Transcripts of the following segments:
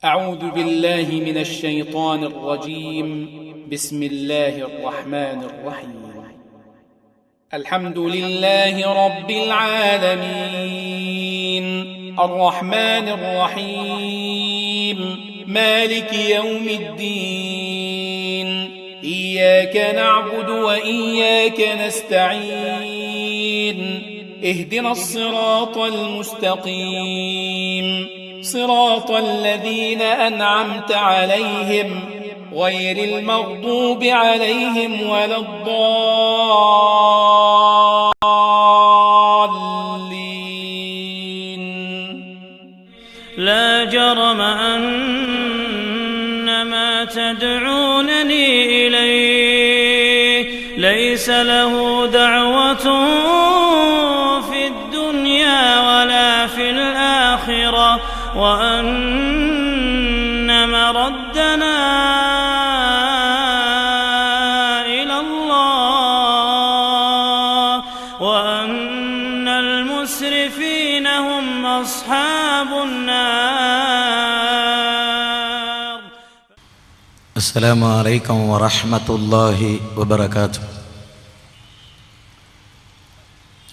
أعوذ بالله من الشيطان الرجيم. بسم الله الرحمن الرحيم. الحمد لله رب العالمين الرحمن الرحيم مالك يوم الدين إياك نعبد وإياك نستعين اهدنا الصراط المستقيم صراط الذين أنعمت عليهم غير المغضوب عليهم ولا الضالين. لا جرم أن ما تدعونني إليه ليس له دعوة في الدنيا ولا في الآخرة وأن مردنا إلى الله وأن المسرفين هم أصحاب النار. السلام عليكم ورحمة الله وبركاته.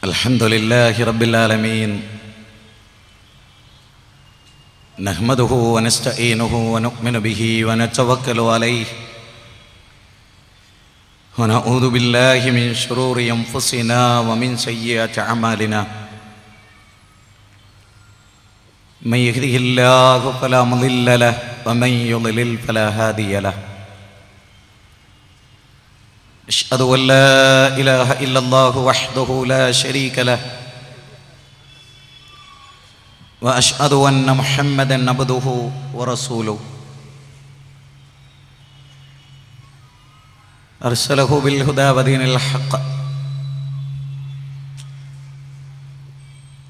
الحمد لله رب العالمين نحمده ونستعينه ونؤمن به ونتوكل عليه ونعوذ بالله من شرور أنفسنا ومن سيئات أعمالنا. من يهده الله فلا مضل له ومن يضلل فلا هادي له. أشهد أن لا إله إلا الله وحده لا شريك له وأشهد أن محمدًا عبده ورسوله أرسله بالهدى ودين الحق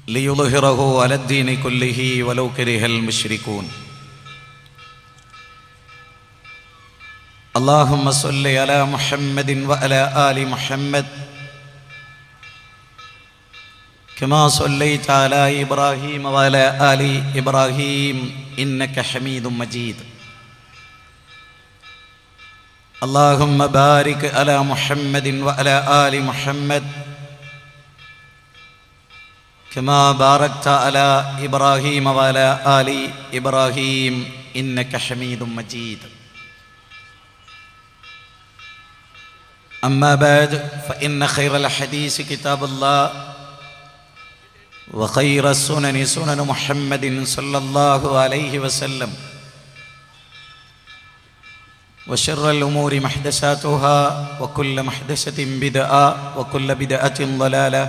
ليظهره على الدين كله ولو كره المشركون. اللهم صل على محمد وعلى آل محمد كما صليت على إبراهيم وعلى آل إبراهيم إنك حميد مجيد. اللهم بارك على محمد وعلى آل محمد كما باركت على إبراهيم وعلى آل إبراهيم إنك حميد مجيد. أما بعد فإن خير الحديث كتاب الله وخير السنن سنن محمد صلى الله عليه وسلم وشر الأمور محدثاتها وكل محدثة بدعة وكل بدعة ضلالة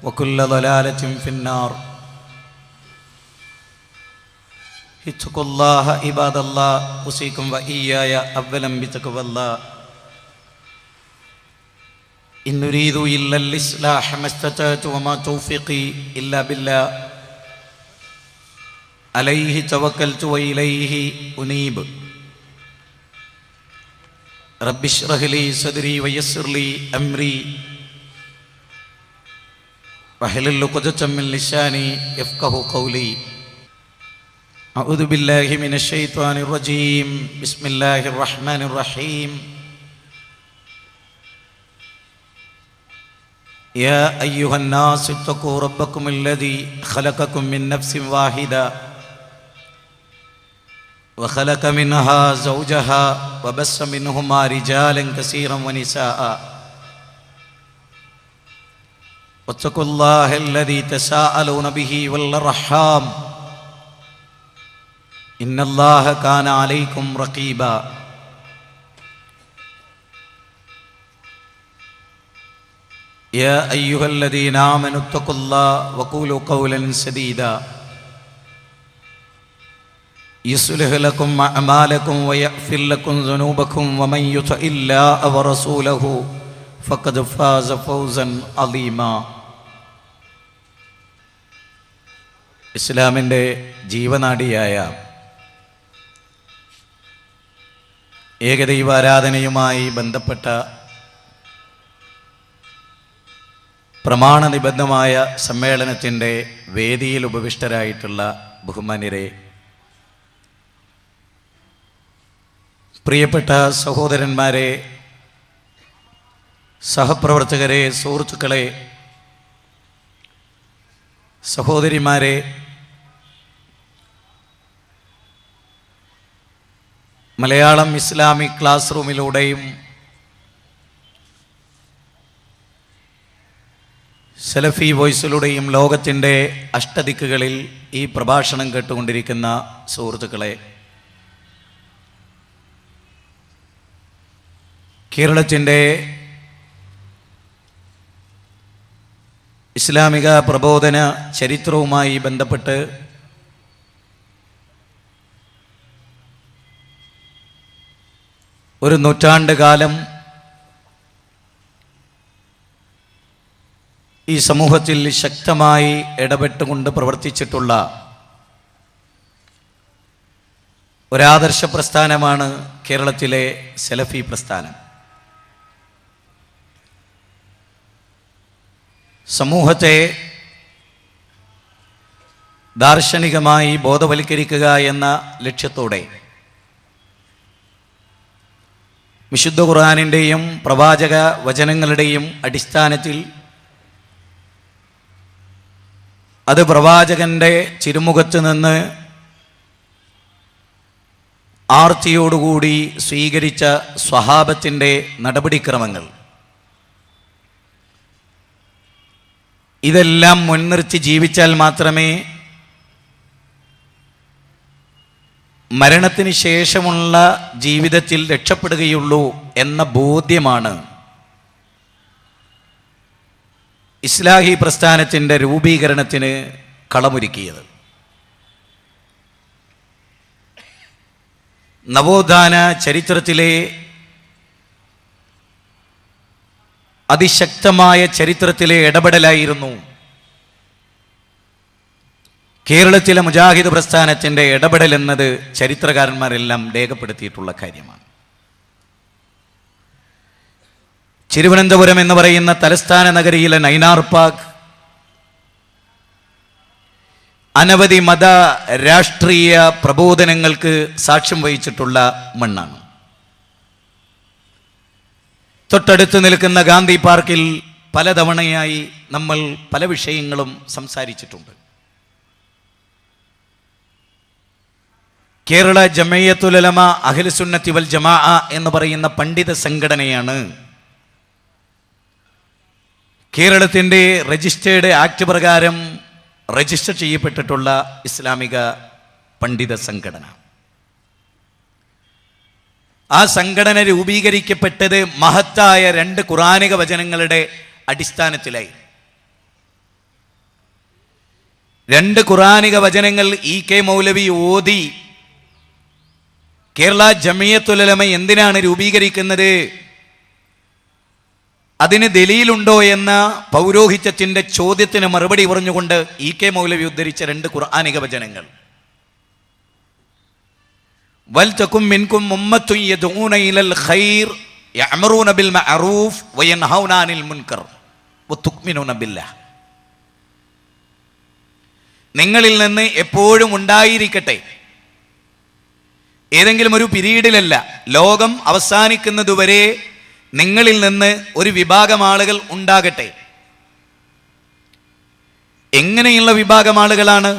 وكل ضلالة في النار. اتقوا الله عباد الله أوصيكم وإياي أولا بتقوى الله. إن نريد إلا الإصلاح ما استطعت وما توفيقي إلا بالله عليه توكلت وإليه أنيب. رب اشرح لي صدري ويسر لي أمري واحلل عقدة من لساني يفقهوا قولي. أعوذ بالله من الشيطان الرجيم. بسم الله الرحمن الرحيم. يا أيها الناس اتقوا ربكم الذي خلقكم من نفس واحدة وخلق منها زوجها وبث منهما رجالا كثيرا ونساء واتقوا الله الذي تساءلون به والأرحام إن الله كان عليكم رقيبا. يا أيها الذين آمنوا اتقوا الله وقولوا قولا سديدا يصلح لكم أعمالكم ويغفر لكم ذنوبكم ومن يطع الله ورسوله فقد فاز فوزا عظيما. ഇസ്ലാമിൻ്റെ ജീവനാഡിയായ ഏകദൈവാരാധനയുമായി ബന്ധപ്പെട്ട പ്രമാണനിബദ്ധമായ സമ്മേളനത്തിൻ്റെ വേദിയിൽ ഉപവിഷ്ടരായിട്ടുള്ള ബഹുമാന്യരെ, പ്രിയപ്പെട്ട സഹോദരന്മാരെ, സഹപ്രവർത്തകരെ, സുഹൃത്തുക്കളെ, സഹോദരിമാരെ, മലയാളം ഇസ്ലാമിക് ക്ലാസ് റൂമിലൂടെയും സലഫി വോയിസിലൂടെയും ലോകത്തിൻ്റെ അഷ്ടദിക്കുകളിൽ ഈ പ്രഭാഷണം കേട്ടുകൊണ്ടിരിക്കുന്ന സുഹൃത്തുക്കളെ, കേരളത്തിൻ്റെ ഇസ്ലാമിക പ്രബോധന ചരിത്രവുമായി ബന്ധപ്പെട്ട് ഒരു നൂറ്റാണ്ട് കാലം ഈ സമൂഹത്തിൽ ശക്തമായി ഇടപെട്ടുകൊണ്ട് പ്രവർത്തിച്ചിട്ടുള്ള ഒരാദർശ പ്രസ്ഥാനമാണ് കേരളത്തിലെ സലഫി പ്രസ്ഥാനം. സമൂഹത്തെ ദാർശനികമായി ബോധവൽക്കരിക്കുക എന്ന ലക്ഷ്യത്തോടെ വിശുദ്ധ ഖുർആനിൻ്റെയും പ്രവാചക വചനങ്ങളുടെയും അടിസ്ഥാനത്തിൽ അത് പ്രവാചകന്റെ ചിരുമുഖത്ത് നിന്ന് ആർത്തിയോടുകൂടി സ്വീകരിച്ച സ്വഹാബത്തിൻ്റെ നടപടിക്രമങ്ങൾ, ഇതെല്ലാം മുൻനിർത്തി ജീവിച്ചാൽ മാത്രമേ മരണത്തിന് ശേഷമുള്ള ജീവിതത്തിൽ രക്ഷപ്പെടുകയുള്ളൂ എന്ന ബോധ്യമാണ് ഇസ്ലാഹി പ്രസ്ഥാനത്തിൻ്റെ രൂപീകരണത്തിന് കളമൊരുക്കിയത്. നവോത്ഥാന ചരിത്രത്തിലെ അതിശക്തമായ ചരിത്രത്തിലെ ഇടപെടലായിരുന്നു കേരളത്തിലെ മുജാഹിദ് പ്രസ്ഥാനത്തിൻ്റെ ഇടപെടൽ എന്നത് ചരിത്രകാരന്മാരെല്ലാം രേഖപ്പെടുത്തിയിട്ടുള്ള കാര്യമാണ്. തിരുവനന്തപുരം എന്ന് പറയുന്ന തലസ്ഥാന നഗരിയിലെ നൈനാർ പാർക്ക് അനവധി മത രാഷ്ട്രീയ പ്രബോധനങ്ങൾക്ക് സാക്ഷ്യം വഹിച്ചിട്ടുള്ള മണ്ണാണ്. തൊട്ടടുത്ത് നിൽക്കുന്ന ഗാന്ധി പാർക്കിൽ പലതവണയായി നമ്മൾ പല വിഷയങ്ങളും സംസാരിച്ചിട്ടുണ്ട്. കേരള ജമയ്യത്തുൽ ഉലമ അഹ്ലു സുന്നത്തി വൽ ജമാഅ എന്ന് പറയുന്ന പണ്ഡിത സംഘടനയാണ് കേരളത്തിൻ്റെ രജിസ്റ്റേർഡ് ആക്ട് പ്രകാരം രജിസ്റ്റർ ചെയ്യപ്പെട്ടിട്ടുള്ള ഇസ്ലാമിക പണ്ഡിത സംഘടന. ആ സംഘടന രൂപീകരിക്കപ്പെട്ടത് മഹത്തായ 2 ഖുർആനിക വചനങ്ങളുടെ അടിസ്ഥാനത്തിലായി. 2 ഖുർആനിക വചനങ്ങൾ ഇ കെ മൗലവി ഓതി കേരള ജമിയത്തുൽ ഉലമ എന്തിനാണ് രൂപീകരിക്കുന്നത്, അതിന് ദലീലുണ്ടോ എന്ന പൗരോഹിത്യത്തിൻ്റെ ചോദ്യത്തിന് മറുപടി പറഞ്ഞുകൊണ്ട് ഇ കെ മൗലവി ഉദ്ധരിച്ച 2 ഖുർആനിക വചനങ്ങൾ, വൽ തകും മിൻകും ഉമ്മത്തുൻ യദഊന ഇലൽ ഖൈർ യഅ്മുറൂന ബിൽ മഅറൂഫ് വയൻഹൗന അനിൽ മുൻകർ വതുഅ്മിനൂന ബില്ലാഹ്. നിങ്ങളിൽ നിന്ന് എപ്പോഴും ഉണ്ടായിരിക്കട്ടെ, ഏതെങ്കിലും ഒരു പീരീഡിലല്ല, ലോകം അവസാനിക്കുന്നതുവരെ നിങ്ങളിൽ നിന്ന് ഒരു വിഭാഗം ആളുകൾ ഉണ്ടാകട്ടെ. എങ്ങനെയുള്ള വിഭാഗം ആളുകളാണ്?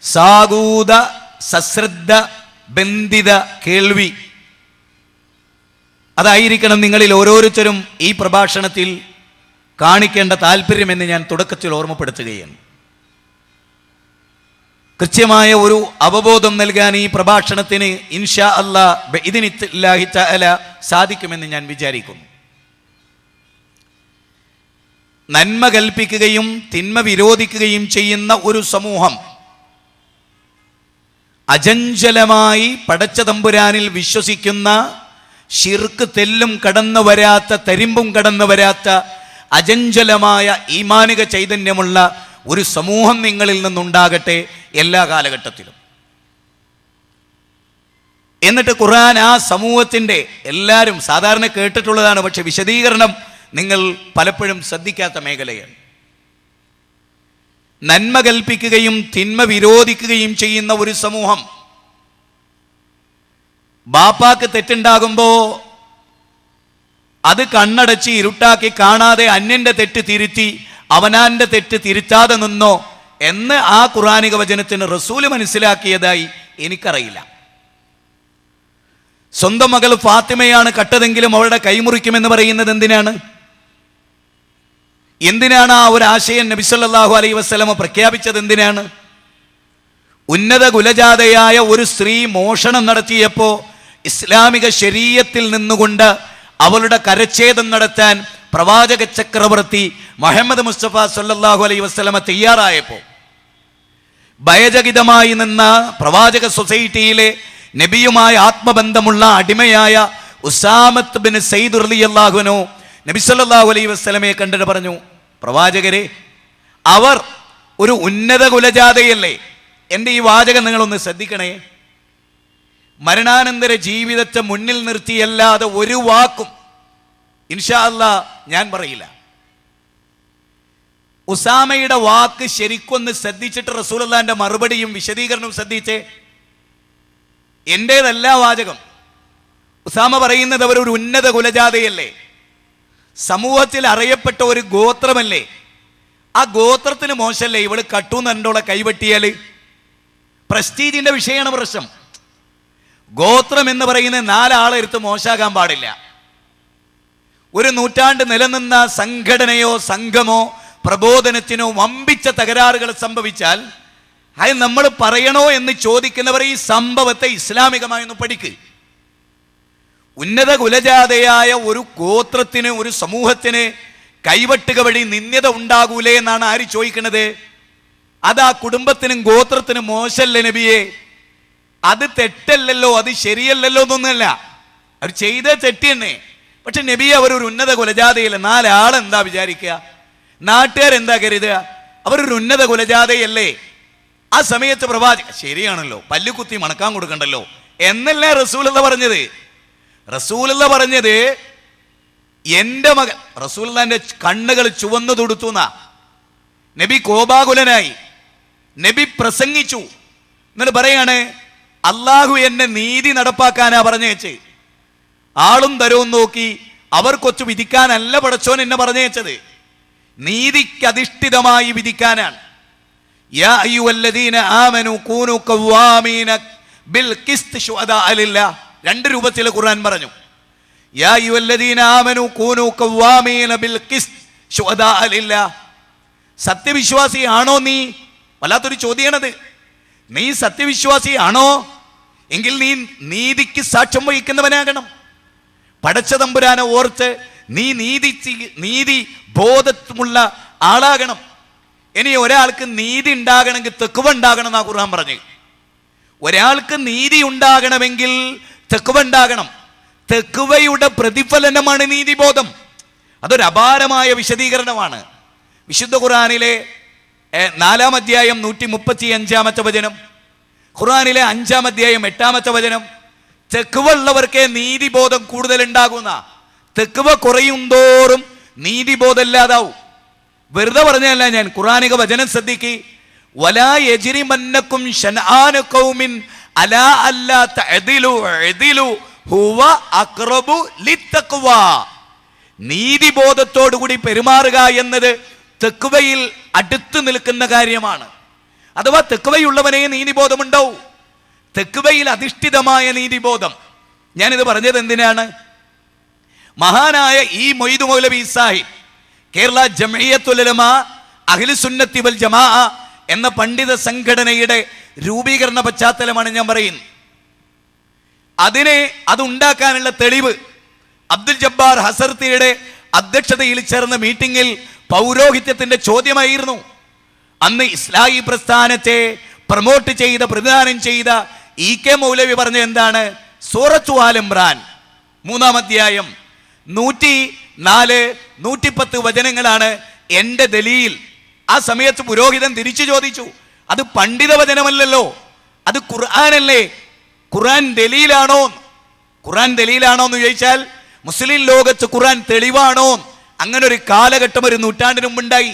സാഗൂത സശ്രദ്ധ ബന്ധിത കേൾവി. അതായിരിക്കണം നിങ്ങളിൽ ഓരോരുത്തരും ഈ പ്രഭാഷണത്തിൽ കാണിക്കേണ്ട താല്പര്യമെന്ന് ഞാൻ തുടക്കത്തിൽ ഓർമ്മപ്പെടുത്തുകയാണ്. കൃത്യമായ ഒരു അവബോധം നൽകാൻ ഈ പ്രഭാഷണത്തിന് ഇൻഷാ അല്ലാഹ് ബിഇദ്നില്ലാഹി തആല സാധിക്കുമെന്ന് ഞാൻ വിചാരിക്കുന്നു. നന്മ കൽപ്പിക്കുകയും തിന്മ വിരോധിക്കുകയും ചെയ്യുന്ന ഒരു സമൂഹം, അചഞ്ചലമായി പടച്ച തമ്പുരാനിൽ വിശ്വസിക്കുന്ന, ശിർക്ക് തെല്ലും കടന്നു വരാത്ത, തരിമ്പും കടന്നു വരാത്ത, അചഞ്ചലമായ ഈമാനിക ചൈതന്യമുള്ള ഒരു സമൂഹം നിങ്ങളിൽ നിന്നുണ്ടാകട്ടെ എല്ലാ കാലഘട്ടത്തിലും. എന്നിട്ട് ഖുർആൻ ആ സമൂഹത്തിൻ്റെ, എല്ലാവരും സാധാരണ കേട്ടിട്ടുള്ളതാണ്, പക്ഷെ വിശദീകരണം നിങ്ങൾ പലപ്പോഴും ശ്രദ്ധിക്കാത്ത മേഖലയാണ്. നന്മ കൽപ്പിക്കുകയും തിന്മ വിരോധിക്കുകയും ചെയ്യുന്ന ഒരു സമൂഹം, ബാപ്പാക്ക് തെറ്റുണ്ടാകുമ്പോ അത് കണ്ണടച്ച് ഇരുട്ടാക്കി കാണാതെ അന്യന്റെ തെറ്റ് തിരുത്തി അവനാന്റെ തെറ്റ് തിരുത്താതെ നിന്നോ എന്ന് ആ ഖുർആനിക വചനത്തിന് റസൂല് മനസ്സിലാക്കിയതായി എനിക്കറിയില്ല. സ്വന്തം മകൾ ഫാത്തിമയാണ് കട്ടതെങ്കിലും അവളുടെ കൈമുറിക്കുമെന്ന് പറയുന്നത് എന്തിനാണ്? എന്തിനാണ് ആ ഒരു ആശയം നബി സല്ലല്ലാഹു അലൈഹി വസല്ലമ പ്രഖ്യാപിച്ചത്? എന്തിനാണ്? ഉന്നത കുലജാതയായ ഒരു സ്ത്രീ മോഷണം നടത്തിയപ്പോൾ ഇസ്ലാമിക ശരീഅത്തിൽ നിന്നുകൊണ്ട് അവളുടെ കരച്ഛേദം നടത്താൻ പ്രവാചക ചക്രവർത്തി മുഹമ്മദ് മുസ്തഫ സല്ലല്ലാഹു അലൈഹി വസല്ലമ തയ്യാറായപ്പോൾ ഭയചകിതമായി നിന്ന പ്രവാചക സൊസൈറ്റിയിലെ നബിയുമായ ആത്മബന്ധമുള്ള അടിമയായ ഉസാമത്ത് ബിൻ സയ്യിദ് റളിയല്ലാഹു അൻഹു നബി സല്ലല്ലാഹു അലൈഹി വസല്ലമയെ കണ്ടിട്ട് പറഞ്ഞു, പ്രവാചകരെ, അവർ ഒരു ഉന്നത കുലജാതയല്ലേ? എൻ്റെ ഈ വാചകം നിങ്ങളൊന്ന് ശ്രദ്ധിക്കണേ. മരണാനന്തര ജീവിതത്തെ മുന്നിൽ നിർത്തിയല്ലാതെ ഒരു വാക്കും ഇൻഷാ അല്ലാ ഞാൻ പറയില്ല. ഉസാമയുടെ വാക്ക് ശരിക്കൊന്ന് ശ്രദ്ധിച്ചിട്ട് റസൂലുള്ളാഹിന്റെ മറുപടിയും വിശദീകരണവും ശ്രദ്ധിച്ചേ. എൻ്റേതല്ല വാചകം. ഉസാമ പറയുന്നത് അവർ ഒരു ഉന്നത കുലജാതയല്ലേ, സമൂഹത്തിൽ അറിയപ്പെട്ട ഒരു ഗോത്രമല്ലേ, ആ ഗോത്രത്തിന് മോശമല്ലേ ഇവള് കട്ടൂന്നോളെ കൈവെട്ടിയാല്? പ്രസ്റ്റീജിന്റെ വിഷയമാണ് പ്രശ്നം. ഗോത്രം എന്ന് പറയുന്ന 4 ആളെടുത്ത് മോശാകാൻ പാടില്ല. ഒരു നൂറ്റാണ്ട് നിലനിന്ന സംഘടനയോ സംഘമോ പ്രബോധനത്തിനോ വമ്പിച്ച തകരാറുകൾ സംഭവിച്ചാൽ അത് നമ്മൾ പറയണോ എന്ന് ചോദിക്കുന്നവർ ഈ സംഭവത്തെ ഇസ്ലാമികമായൊന്ന് പഠിക്ക്. ഉന്നത കുലജാതയായ ഒരു ഗോത്രത്തിന്, ഒരു സമൂഹത്തിന് കൈവെട്ടുക വഴി നിന്ദ്യത ഉണ്ടാകൂലേ എന്നാണ് ആര് ചോദിക്കുന്നത്? അത് ആ കുടുംബത്തിനും ഗോത്രത്തിനും മോശമല്ലേ നബിയെ? അത് തെറ്റല്ലല്ലോ, അത് ശരിയല്ലല്ലോ എന്നൊന്നുമല്ല, അവർ ചെയ്ത തെറ്റ് തന്നെ. പക്ഷെ നബിയെ അവരൊരു ഉന്നത കുലജാതയല്ല. 4 ആളെന്താ വിചാരിക്കുക? നാട്ടുകാരെന്താ കരുതുക? അവരൊരു ഉന്നത കുലജാതയല്ലേ? ആ സമയത്ത് പ്രവാചകൻ ശരിയാണല്ലോ, പല്ലുകുത്തി മണക്കാൻ കൊടുക്കണ്ടല്ലോ എന്നല്ലേ റസൂലുള്ള പറഞ്ഞത്? റസൂലുള്ള പറഞ്ഞത് എൻ്റെ മകൻ, റസൂലുള്ളാഹിന്റെ കണ്ണുകൾ ചുവന്നു തൊടുത്തുന്ന നബി കോപാകുലനായി നബി പ്രസംഗിച്ചു. എന്നിട്ട് പറയാണ്, അള്ളാഹു എന്നെ നീതി നടപ്പാക്കാനാ പറഞ്ഞേച്ച്. ആളും തരവും നോക്കി അവർക്കൊച്ചു വിധിക്കാനല്ല പടച്ചോൻ എന്നെ പറഞ്ഞേച്ചത്, നീതിക്കധിഷ്ഠിതമായി വിധിക്കാനാണ്. യാ അയ്യുഹല്ലദീന ആമനൂ കൂനൂ ഖവ്വാമീന ബിൽ ഖിസ്ത് ശുഹദാ ലില്ലാഹ്. 2 രൂപത്തിൽ ഖുർആൻ പറഞ്ഞു. യാ അയ്യുഹല്ലദീന ആമനൂ കൂനൂ ഖവ്വാമീന ബിൽ ഖിസ്ത് ശുഹദാ ലില്ലാഹ്. സത്യവിശ്വാസിയാണോ നീ? വല്ലാത്തൊരു ചോദ്യമാണത്. നീ സത്യവിശ്വാസിയാണോ? എങ്കിൽ നീ നീതിക്ക് സാക്ഷ്യം വഹിക്കുന്നവനാകണം. പടച്ച തമ്പുരാനെ ഓർത്ത് നീ നീതി ബോധമുള്ള ആളാകണം. ഇനി ഒരാൾക്ക് നീതി ഉണ്ടാകണമെങ്കിൽ തെക്കുവ ഉണ്ടാകണം എന്നാ ഖുർആൻ പറഞ്ഞു. ഒരാൾക്ക് നീതി ഉണ്ടാകണമെങ്കിൽ തെക്കുവ ഉണ്ടാകണം. തെക്കുവയുടെ പ്രതിഫലനമാണ് നീതിബോധം. അതൊരു അപാരമായ വിശദീകരണമാണ്. വിശുദ്ധ ഖുർആനിലെ 4-ാം അധ്യായം 135-ാമത്തെ വചനം, ഖുർആനിലെ 5-ാം അധ്യായം 8-ാമത്തെ വചനം. തെക്കുവ ഉള്ളവർക്കേ നീതിബോധം കൂടുതൽ ഉണ്ടാകുന്ന, തെക്കുവ കുറയുന്തോറും നീതിബോധം ഇല്ലാതാവും. വെറുതെ പറഞ്ഞല്ല ഞാൻ, ഖുർആനിക വചനം ശ്രദ്ധിക്ക്. വലാ യജ്രിമന്നക്കും ശനആനു ഖൗമിൻ അലാ അല്ലാ തഅദിലു അദിലു ഹുവ അഖ്റബു ലിത്തഖ്വാ. നീതിബോധത്തോടുകൂടി പെരുമാറുക എന്നത് തെക്കുവയിൽ അടുത്ത് നിൽക്കുന്ന കാര്യമാണ്. അഥവാ തെക്കുവയുള്ളവനെ നീതിബോധമുണ്ടാവും, തെക്കുവയിൽ അധിഷ്ഠിതമായ നീതിബോധം. ഞാനിത് പറഞ്ഞത് എന്തിനാണ്? മഹാനായ ഈ മൊയ്ദ് മൗലവി സാഹിബ് കേരള ജംഇയ്യത്തുൽ ഉലമ അഹ്ലുസുന്നത്തി വൽ ജമാഅ എന്ന പണ്ഡിത സംഘടനയുടെ രൂപീകരണ പശ്ചാത്തലമാണ് ഞാൻ പറയുന്നത്. അതുണ്ടാക്കാനുള്ള തെളിവ് അബ്ദുൽ ജബ്ബാർ ഹസർത്തിയുടെ അധ്യക്ഷതയിൽ ചേർന്ന മീറ്റിംഗിൽ പൗരോഹിത്യത്തിന്റെ ചോദ്യമായിരുന്നു. അന്ന് ഇസ്ലാഹി പ്രസ്ഥാനത്തെ പ്രമോട്ട് ചെയ്ത, പ്രതിദാനം ചെയ്ത EK മൗലവി പറഞ്ഞ എന്താണ്? സൂറത്തു ആൽ ഇംറാൻ 3-ാം അധ്യായം 104, 110 വചനങ്ങളാണ് എൻ്റെ ദലീൽ. ആ സമയത്ത് പുരോഹിതൻ തിരിച്ചു ചോദിച്ചു, അത് പണ്ഡിത വചനമല്ലല്ലോ, അത് ഖുർആനല്ലേ, ഖുർആൻ ദലീലാണോ? ഖുർആൻ ദലീലാണോ എന്ന് ചോദിച്ചാൽ മുസ്ലിം ലോകത്ത് ഖുർആൻ തെളിവാണോ? അങ്ങനെ ഒരു കാലഘട്ടം ഒരു നൂറ്റാണ്ടിന് മുമ്പുണ്ടായി.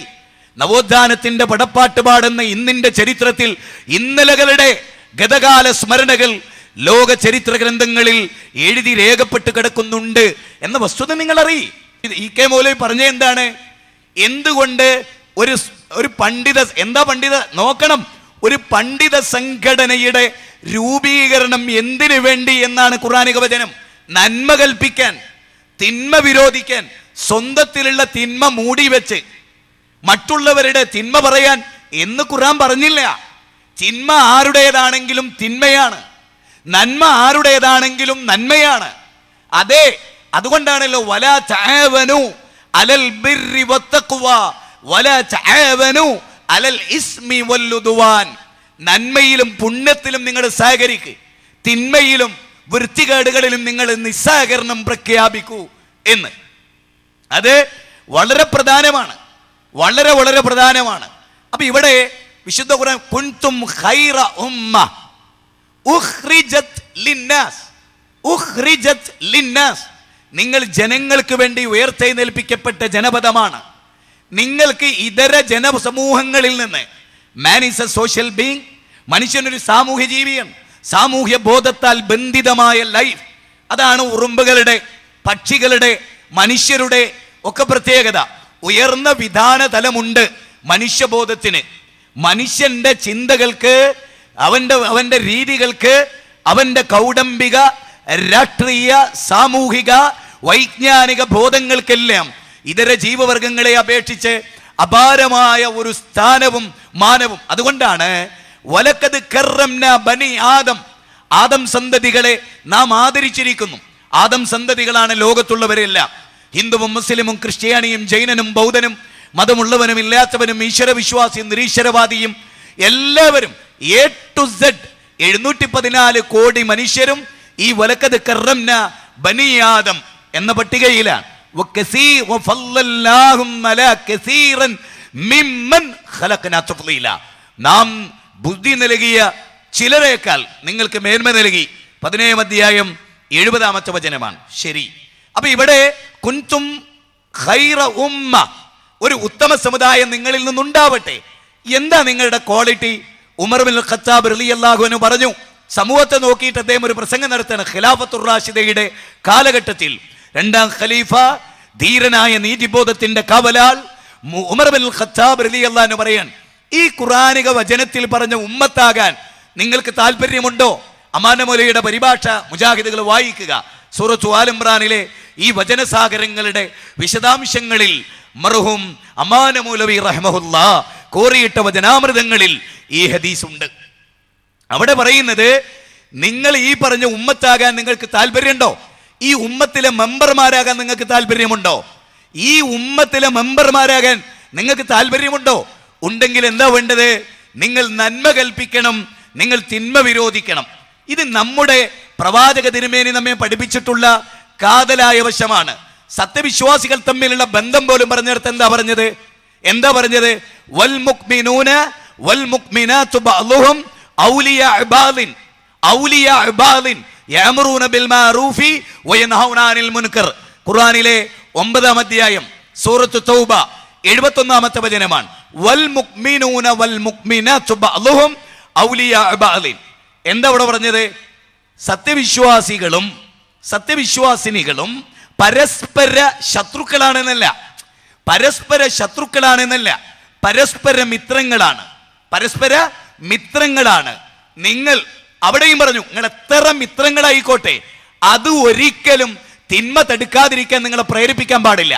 നവോത്ഥാനത്തിന്റെ പടപ്പാട്ട് പാടുന്ന ഇന്നിന്റെ ചരിത്രത്തിൽ ഇന്നലകളുടെ ഗതകാല സ്മരണകൾ ലോക ചരിത്ര ഗ്രന്ഥങ്ങളിൽ എഴുതി രേഖപ്പെട്ട് കിടക്കുന്നുണ്ട് എന്ന വസ്തുത നിങ്ങൾ അറിയും. ഇ.കെ. മൗലവി പറഞ്ഞ എന്താണ്? എന്തുകൊണ്ട് ഒരു പണ്ഡിത നോക്കണം, ഒരു പണ്ഡിത സംഘടനയുടെ രൂപീകരണം എന്തിനു വേണ്ടി എന്നാണ് ഖുർആനിക വചനം? നന്മ കൽപ്പിക്കാൻ, തിന്മ വിരോധിക്കാൻ, സ്വന്തത്തിലുള്ള തിന്മ മൂടി വെച്ച് മറ്റുള്ളവരുടെ തിന്മ പറയാൻ എന്ന് ഖുർആൻ പറഞ്ഞില്ല. തിന്മ ആരുടേതാണെങ്കിലും തിന്മയാണ്, നന്മ ആരുടേതാണെങ്കിലും നന്മയാണ്. അതെ, അതുകൊണ്ടാണല്ലോ വലാ തആവനു അലൽ ബിർരി വത്തഖ്വ വലാ തആവനു അലൽ ഇസ്മി വല്ലുദ്വാൻ. നന്മയിലും പുണ്യത്തിലും നിങ്ങൾ സഹകരിക്കുക, തിന്മയിലും വൃത്തികേടുകളിലും നിങ്ങൾ നിസ്സഹകരണം പ്രഖ്യാപിക്കൂ എന്ന്. അത് വളരെ പ്രധാനമാണ്, വളരെ വളരെ പ്രധാനമാണ്. അപ്പൊ ഇവിടെ വിശുദ്ധ ഖുർആൻ കുൻതും ഖൈറ ഉമ്മ ഉഖ്രിജത് ലിന്നാസ്, ഉഖ്രിജത് ലിന്നാസ്, നിങ്ങൾ ജനങ്ങൾക്ക് വേണ്ടി ഉയർത്തെഴുന്നേൽപ്പിക്കപ്പെട്ട ജനപദമാണ്. നിങ്ങൾക്ക് ഇതര ജനസമൂഹങ്ങളിൽ നിന്ന്, man is a social being, മനുഷ്യനൊരു സാമൂഹ്യ ജീവിയാണ്, സാമൂഹ്യ ബോധത്താൽ ബന്ധിതമായ ലൈഫ്. അതാണ് ഉറുമ്പുകളുടെ, പക്ഷികളുടെ, മനുഷ്യരുടെ ഒക്കെ പ്രത്യേകത. ഉയർന്ന വിധാന തലമുണ്ട് മനുഷ്യബോധത്തിന്. മനുഷ്യന്റെ ചിന്തകൾക്ക്, അവന്റെ രീതികൾക്ക്, അവന്റെ കൗടംബിക, രാഷ്ട്രീയ, സാമൂഹിക, വൈജ്ഞാനിക ബോധങ്ങൾക്കെല്ലാം ഇതര ജീവവർഗങ്ങളെ അപേക്ഷിച്ച് അപാരമായ ഒരു സ്ഥാനവും മാനവും. അതുകൊണ്ടാണ് വലക്കത് കർറംന ബനി ആദം, ആദം സന്തതികളെ നാം ആദരിച്ചിരിക്കുന്നു. ആദം സന്തതികളാണ് ലോകത്തുള്ളവരെല്ലാം. ഹിന്ദുവും മുസ്ലിമും ക്രിസ്ത്യാനിയും ജൈനനും ബൗദ്ധനും മതമുള്ളവനും ഇല്ലാത്തവനും ഈശ്വരവിശ്വാസിയും നിരീശ്വരവാദിയും എല്ലാവരും എ ടു സെഡ് 714 കോടി മനുഷ്യരും ഈ വലക്കത് കർറംന ബനി ആദം എന്ന പട്ടികയിലാണ്. നാം ബുദ്ധി നൽകിയ ചിലരേക്കാൾ നിങ്ങൾക്ക് മേന്മ നൽകി. 17 അധ്യായം 70 വചനമാണ്. ശരി, അപ്പൊ ഇവിടെ കുൻതും ഖൈറ ഉമ്മ, ഒരു ഉത്തമ സമുദായം നിങ്ങളിൽ നിന്നുണ്ടാവട്ടെ. എന്താ നിങ്ങളുടെ ക്വാളിറ്റി? ഉമർ ബിൻ ഖത്താബ് റളിയല്ലാഹു അൻഹു പറഞ്ഞു, സമൂഹത്തെ നോക്കിയിട്ട് അദ്ദേഹം ഒരു പ്രസംഗം നടത്താണ്. ഖിലാഫത്തുർ റാഷിദയുടെ കാലഘട്ടത്തിൽ രണ്ടാം ഖലീഫ, ധീരനായ നീതിബോധത്തിന്റെ കാവലാൾ ഉമർ ബിൻ ഖത്താബ് റളിയല്ലാഹു അൻഹു പറയാൻ, ഈ ഖുർആനിക വചനത്തിൽ പറഞ്ഞ ഉമ്മത്താകാൻ നിങ്ങൾക്ക് താല്പര്യമുണ്ടോ? അമാന മൗലവിയുടെ പരിഭാഷ മുജാഹിദുകൾ വായിക്കുക. സൂറത്തു ആൽ ഇംറാനിലെ ഈ വചനസാഗരങ്ങളുടെ വിശദാംശങ്ങളിൽ മർഹൂം അമാന മൗലവി റഹ്മഹുല്ലാ കോറിയിട്ട വചനാമൃതങ്ങളിൽ ഈ ഹദീസ് ഉണ്ട്. അവിടെ പറയുന്നത്, നിങ്ങൾ ഈ പറഞ്ഞ ഉമ്മത്താകാൻ നിങ്ങൾക്ക് താല്പര്യമുണ്ടോ? ഈ ഉമ്മത്തിലെ മെമ്പർമാരാകാൻ നിങ്ങൾക്ക് താല്പര്യമുണ്ടോ? ഈ ഉമ്മത്തിലെ മെമ്പർമാരാകാൻ നിങ്ങൾക്ക് താല്പര്യമുണ്ടോ? ഉണ്ടെങ്കിൽ എന്താ വേണ്ടത്? നിങ്ങൾ നന്മ കൽപ്പിക്കണം, നിങ്ങൾ തിന്മ വിരോധിക്കണം. ഇത് നമ്മുടെ പ്രവാചക തിരുമേനി നമ്മെ പഠിപ്പിച്ചിട്ടുള്ള കാതലായ വശമാണ്. സത്യവിശ്വാസികൾ തമ്മിലുള്ള ബന്ധം പോലും പറഞ്ഞിടത്ത് എന്താ പറഞ്ഞത്? വൽ മുഅ്മിനൂന വൽ മുഅ്മിനാതു ബഅ്ളുഹും ഔലിയാഉ ബഅ്ളിൻ, ഔലിയാഉ ബഅ്ളിൻ യഅ്മുറൂന ബിൽ മഅറൂഫി വയൻഹൗന അനിൽ മുൻകർ. ഖുർആനിലെ 9 അധ്യായം സൂറത്തു തൗബ 71 വചനമാണ്. വൽ മുഅ്മിനൂന വൽ മുഅ്മിനാതു ബഅ്ളുഹും ഔലിയാഉ ബഅ്ളിൻ. എന്താ അവിടെ പറഞ്ഞത്? സത്യവിശ്വാസികളും സത്യവിശ്വാസിനികളും പരസ്പര ശത്രുക്കളാണെന്നല്ല, പരസ്പര ശത്രുക്കളാണെന്നല്ല, പരസ്പര മിത്രങ്ങളാണ്, പരസ്പര മിത്രങ്ങളാണ്. നിങ്ങൾ അവിടെയും പറഞ്ഞു, നിങ്ങൾ എത്ര മിത്രങ്ങളായിക്കോട്ടെ, അത് ഒരിക്കലും തിന്മ തടുക്കാതിരിക്കാൻ നിങ്ങളെ പ്രേരിപ്പിക്കാൻ പാടില്ല.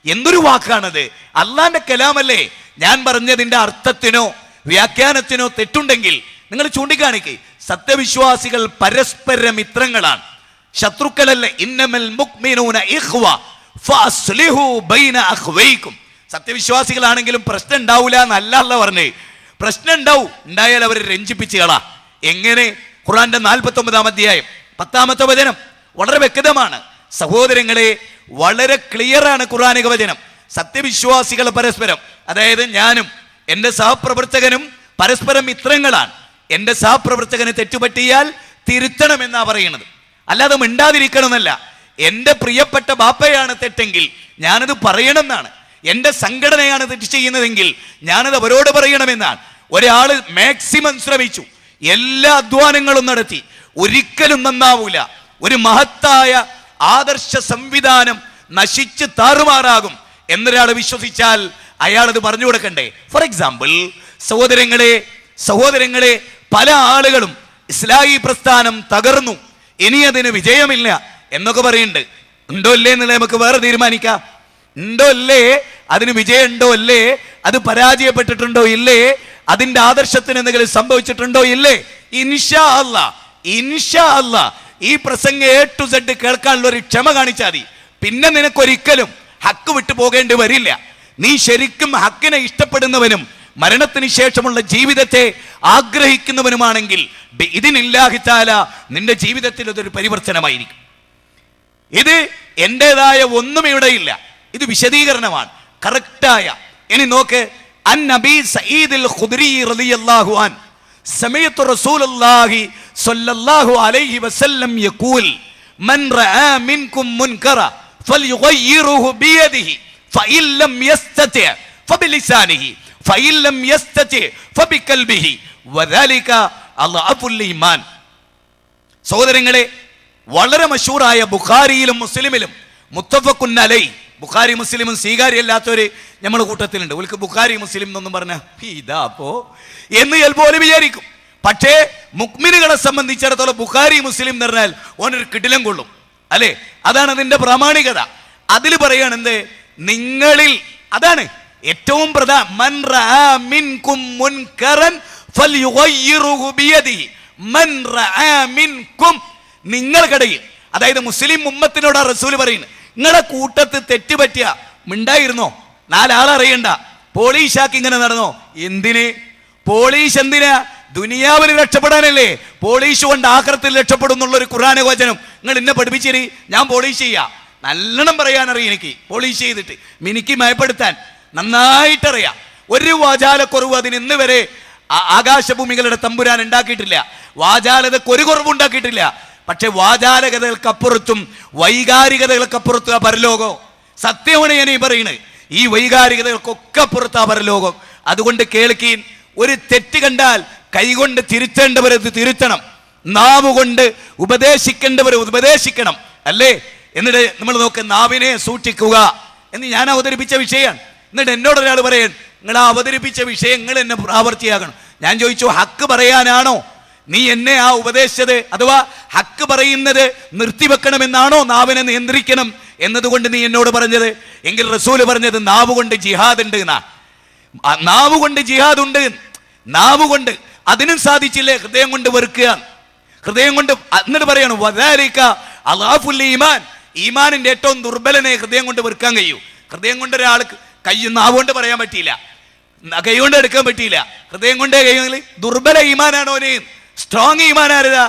എന്തൊരു വാക്കാണത്! അള്ളാന്റെ കലാമല്ലേ. ഞാൻ പറഞ്ഞതിന്റെ അർത്ഥത്തിനോ വ്യാഖ്യാനത്തിനോ തെറ്റുണ്ടെങ്കിൽ നിങ്ങൾ ചൂണ്ടിക്കാണിക്കേ. സത്യവിശ്വാസികൾ പരസ്പര മിത്രങ്ങളാണ്, ശത്രുക്കളല്ല. ഇന്നമൽ മുഅ്മിനൂന ഇഖ്വ ഫഅസ്ലിഹു ബൈന അഖ്വൈക്കും. സത്യവിശ്വാസികളാണെങ്കിലും പ്രശ്നം ഉണ്ടാവില്ല എന്നല്ല അല്ലാഹു പറഞ്ഞേ. പ്രശ്നം ഉണ്ടായാൽ അവരെ രഞ്ജിപ്പിച്ച് കളാ. എങ്ങനെ? ഖുർആന്റെ 49 അധ്യായം 10 വചനം വളരെ വ്യക്തമാണ്. സഹോദരങ്ങളെ, വളരെ ക്ലിയറാണ് ഖുർആനിക വചനം. സത്യവിശ്വാസികൾ പരസ്പരം, അതായത് ഞാനും എൻ്റെ സഹപ്രവർത്തകനും പരസ്പരം മിത്രങ്ങളാണ്. എൻ്റെ സഹപ്രവർത്തകന് തെറ്റുപറ്റിയാൽ തിരുത്തണമെന്നാ പറയുന്നത്, അല്ലാതെ മിണ്ടാതിരിക്കണമെന്നല്ല. എൻ്റെ പ്രിയപ്പെട്ട ബാപ്പയാണ് തെറ്റെങ്കിൽ ഞാനത് പറയണമെന്നാണ്. എൻ്റെ സംഘടനയാണ് തെറ്റ് ചെയ്യുന്നതെങ്കിൽ ഞാനത് അവരോട് പറയണമെന്നാണ്. ഒരാൾ മാക്സിമം ശ്രമിച്ചു, എല്ലാ അധ്വാനങ്ങളും നടത്തി, ഒരിക്കലും നന്നാവൂല. ഒരു മഹത്തായ ആദർശ സംവിധാനം നശിച്ച് താറുമാറാകും എന്നൊരാൾ വിശ്വസിച്ചാൽ അയാളത് പറഞ്ഞു കൊടുക്കണ്ടേ? ഫോർ എക്സാമ്പിൾ, സഹോദരങ്ങളെ പല ആളുകളും ഇസ്ലാഹി പ്രസ്ഥാനം തകർന്നു, ഇനി അതിന് വിജയമില്ല എന്നൊക്കെ പറയുന്നുണ്ട്. ഉണ്ടോ അല്ലേ എന്നുള്ളത് നമുക്ക് വേറെ തീരുമാനിക്കാം. ഉണ്ടോ അല്ലേ, അതിന് വിജയം ഉണ്ടോ അല്ലേ, അത് പരാജയപ്പെട്ടിട്ടുണ്ടോ ഇല്ലേ, അതിന്റെ ആദർശത്തിന് എന്തെങ്കിലും സംഭവിച്ചിട്ടുണ്ടോ ഇല്ലേ? ഇൻഷാ അല്ലാ ഈ പ്രസംഗം A to Z കേൾക്കാനുള്ള ഒരു ക്ഷമ കാണിച്ചാൽ മതി. പിന്നെ നിനക്കൊരിക്കലും ഹക്ക് വിട്ടു പോകേണ്ടി വരില്ല. നീ ശരിക്കും ഹക്കിനെ ഇഷ്ടപ്പെടുന്നവനും മരണത്തിന് ശേഷമുള്ള ജീവിതത്തെ ആഗ്രഹിക്കുന്നവനുമാണെങ്കിൽ ഇതിനില്ലാഹി തആല നിന്റെ ജീവിതത്തിൽ അതൊരു പരിവർത്തനമായിരിക്കും. ഇത് എന്റേതായ ഒന്നും ഇവിടെയില്ല, ഇത് വിശദീകരണമാണ് കറക്റ്റായ. ഇനി നോക്ക്, അൻ നബി സഈദ് അൽ ഖുദ്രി റളിയല്ലാഹു അൻ സമയത്തു റസൂലുള്ളാഹി സ്വല്ലല്ലാഹു അലൈഹി വസല്ലം യഖൂൽ മൻ റആ മിൻകും മുൻകറ ഫൽയുഗയ്യിറുഹു ബിയദിഹി ഫഇൻ ലം യസ്തതി ഫബിലിസാനിഹി ഫഇൻ ലം യസ്തതി ഫബിഖൽബിഹി വദാലിക അദ്അഫുൽ ഈമാൻ. സഹോദരങ്ങളെ, വളരെ മശൂറായ ബുഖാരിയിലും മുസ്ലിമിലും മുത്തഫഖുൻ അലൈഹി, ബുഖാരി മുസ്ലിമും സ്വീകാര്യമല്ലാത്തവര് നമ്മുടെ കൂട്ടത്തിലുണ്ട്. ഓൽക്ക് ബുഖാരി മുസ്ലിം എന്നൊന്നും പറഞ്ഞ ഇതാപ്പോ എന്ന് ചിലപ്പോൾ വിചാരിക്കും. പക്ഷേ മുഅ്മിനുകളെ സംബന്ധിച്ചിടത്തോളം ബുഖാരി മുസ്ലിം എന്ന് പറഞ്ഞാൽ ഓനൊരു കിടിലം കൊള്ളും, അല്ലെ? അതാണ് അതിന്റെ പ്രാമാണികത. അതിൽ പറയുകയാണെന്ത്, നിങ്ങളിൽ അതാണ് ഏറ്റവും പ്രധാനം. മൻ റആ മിൻകും മുൻകറൻ ഫൽയുഗയ്യിറുഹു ബിയദിഹി. മൻ റആ മിൻകും, നിങ്ങൾക്കിടയിൽ, അതായത് മുസ്ലിം ഉമ്മത്തിനോട് റസൂൽ പറയുന്നത്, നിങ്ങളെ കൂട്ടത്ത് തെറ്റുപറ്റിയ മിണ്ടായിരുന്നോ? 4 ആളറിയണ്ട, പോളീഷാക്കി ഇങ്ങനെ നടന്നോ? എന്തിന് പോളീഷ്? എന്തിനാ? ദുനിയാവിൽ രക്ഷപ്പെടാനല്ലേ. പോളീഷ് കൊണ്ട് ആഖിറത്തിൽ രക്ഷപ്പെടും എന്നുള്ളൊരു ഖുർആൻ വചനം നിങ്ങൾ എന്നെ പഠിപ്പിച്ചിരി. ഞാൻ പോളീഷ് ചെയ്യാം, നല്ലോണം പറയാനറിയാം എനിക്ക്. പോളീഷ് ചെയ്തിട്ട് മിനിക്ക് മയപ്പെടുത്താൻ നന്നായിട്ടറിയാം. ഒരു വാചാലക്കുറവ് അതിന് ഇന്ന് വരെ ആകാശഭൂമികളുടെ തമ്പുരാൻ ഉണ്ടാക്കിയിട്ടില്ല. വാചാലതക്ക് ഒരു കുറവുണ്ടാക്കിയിട്ടില്ല. പക്ഷെ വാചാലകതകൾക്കപ്പുറത്തും വൈകാരികതകൾക്കപ്പുറത്തും ആ പരലോകം. സത്യമാണ് ഞാൻ ഈ പറയുന്നത്. ഈ വൈകാരികതകൾക്കൊക്കെ അപ്പുറത്താ പരലോകം. അതുകൊണ്ട് കേൾക്കീൻ, ഒരു തെറ്റ് കണ്ടാൽ കൈകൊണ്ട് തിരുത്തേണ്ടവരത് തിരുത്തണം, നാവ് കൊണ്ട് ഉപദേശിക്കേണ്ടവർ ഉപദേശിക്കണം, അല്ലേ? എന്നിട്ട് നമ്മൾ നോക്ക്, നാവിനെ സൂക്ഷിക്കുക എന്ന് ഞാൻ അവതരിപ്പിച്ച വിഷയമാണ്. എന്നിട്ട് എന്നോട് ഒരാൾ പറയാൻ, നിങ്ങൾ ആ അവതരിപ്പിച്ച വിഷയങ്ങൾ എന്നെ പ്രാവർത്തിയാകണം. ഞാൻ ചോദിച്ചു, ഹക്ക് പറയാനാണോ നീ എന്നെ ആ ഉപദേശിച്ചത്? അഥവാ ഹക്ക് പറയുന്നത് നിർത്തിവെക്കണമെന്നാണോ, നാവിനെ നിയന്ത്രിക്കണം എന്നതുകൊണ്ട് നീ എന്നോട് പറഞ്ഞത്? എങ്കിൽ റസൂല് പറഞ്ഞത് നാവ് കൊണ്ട് ജിഹാദ് ഉണ്ട് എന്നാ. നാവ് കൊണ്ട് ജിഹാദ് ഉണ്ട്. നാവ് കൊണ്ട് അതിനും സാധിച്ചില്ലേ, ഹൃദയം കൊണ്ട് വെറുക്കുക. ഹൃദയം കൊണ്ട് എന്നിട്ട് പറയണം വദാലിക അദ്അഫുൽ ഈമാൻ. ഈമാനിന്റെ ഏറ്റവും ദുർബലനെ ഹൃദയം കൊണ്ട് വെറുക്കാൻ കഴിയൂ. ഹൃദയം കൊണ്ട് ഒരാൾക്ക് നാവ് കൊണ്ട് പറയാൻ പറ്റിയില്ല, കൈ കൊണ്ട് എടുക്കാൻ പറ്റിയില്ല. ഹൃദയം കൊണ്ട് കൈകളിൽ ദുർബല ഈമാനാണോ? സ്ട്രോങ് ഈമാനാരുതാ?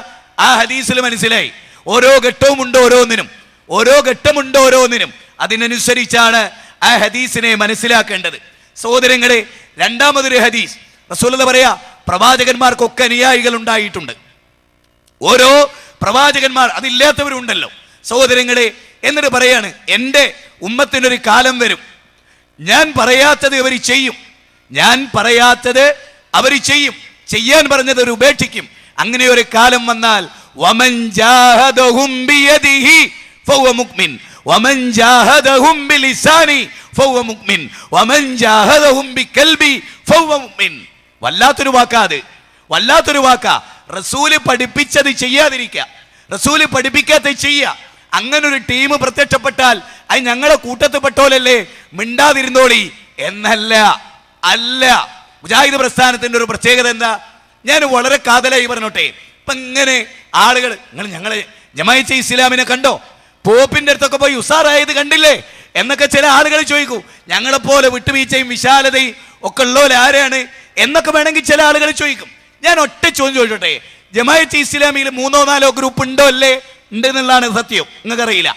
ആ ഹദീസിൽ മനസ്സിലായി. ഓരോ ഘട്ടവുമുണ്ട് ഓരോന്നിനും, ഓരോ ഘട്ടമുണ്ട് ഓരോന്നിനും. അതിനനുസരിച്ചാണ് ആ ഹദീസിനെ മനസ്സിലാക്കേണ്ടത്. സഹോദരങ്ങളെ, രണ്ടാമതൊരു ഹദീസ് റസൂലുള്ളാഹി പറയാ, പ്രവാചകന്മാർക്കൊക്കെ അനുയായികൾ ഉണ്ടായിട്ടുണ്ട്. ഓരോ പ്രവാചകന്മാർ, അതില്ലാത്തവരുണ്ടല്ലോ സഹോദരങ്ങളെ. എന്നിട്ട് പറയാണ്, എൻ്റെ ഉമ്മത്തിനൊരു കാലം വരും, ഞാൻ പറയാത്തത് അവർ ചെയ്യും, ഞാൻ പറയാത്തത് അവർ ചെയ്യും, ചെയ്യാൻ പറഞ്ഞത് അവർ ഉപേക്ഷിക്കും. അങ്ങനെ ഒരു കാലം വന്നാൽ വമൻ ജാഹദഹും ബിയദിഹി ഫഹുവ മുഅ്മിൻ വമൻ ജാഹദഹും ബിലിസാനി ഫഹുവ മുഅ്മിൻ വമൻ ജാഹദഹും ബിഖൽബി ഫഹുവ മുഅ്മിൻ. വല്ലാത്തൊരു വാക്കാത്, വല്ലാത്തൊരു വാക്കാ. റസൂല് പഠിപ്പിച്ചത് ചെയ്യാതിരിക്കുക, റസൂല് പഠിപ്പിക്കാത്തത് ചെയ്യുക. അങ്ങനെ ഒരു ടീം പ്രത്യക്ഷപ്പെട്ടാൽ അത് ഞങ്ങളെ കൂട്ടത്തിൽപ്പെട്ടോലല്ലേ, മിണ്ടാതിരുന്നോളി എന്നല്ല. അല്ല, മുജാഹിദ് പ്രസ്ഥാനത്തിന്റെ ഒരു പ്രത്യേകത എന്താ? ഞാൻ വളരെ കാതലായി പറഞ്ഞോട്ടെ. ഇപ്പൊ ഇങ്ങനെ ആളുകൾ, ഞങ്ങളെ ജമാഅത്തെ ഇസ്ലാമിനെ കണ്ടോ, പോപ്പിന്റെ അടുത്തൊക്കെ പോയി ഉസാറായത് കണ്ടില്ലേ എന്നൊക്കെ ചില ആളുകൾ ചോദിക്കൂ. ഞങ്ങളെപ്പോലെ വിട്ടുവീഴ്ചയും വിശാലതയും ഒക്കെ ഉള്ളവരെ ആരാണ് എന്നൊക്കെ വേണമെങ്കിൽ ചില ആളുകൾ ചോദിക്കും. ഞാൻ ഒറ്റ ചോദ്യം ചോദിച്ചോട്ടെ, ജമാഅത്തെ ഇസ്ലാമിയിൽ 3 or 4 ഗ്രൂപ്പ് ഉണ്ടോ? അല്ലേ? ഉണ്ട് എന്നുള്ളതാണ് സത്യം. നിങ്ങൾക്കറിയില്ല,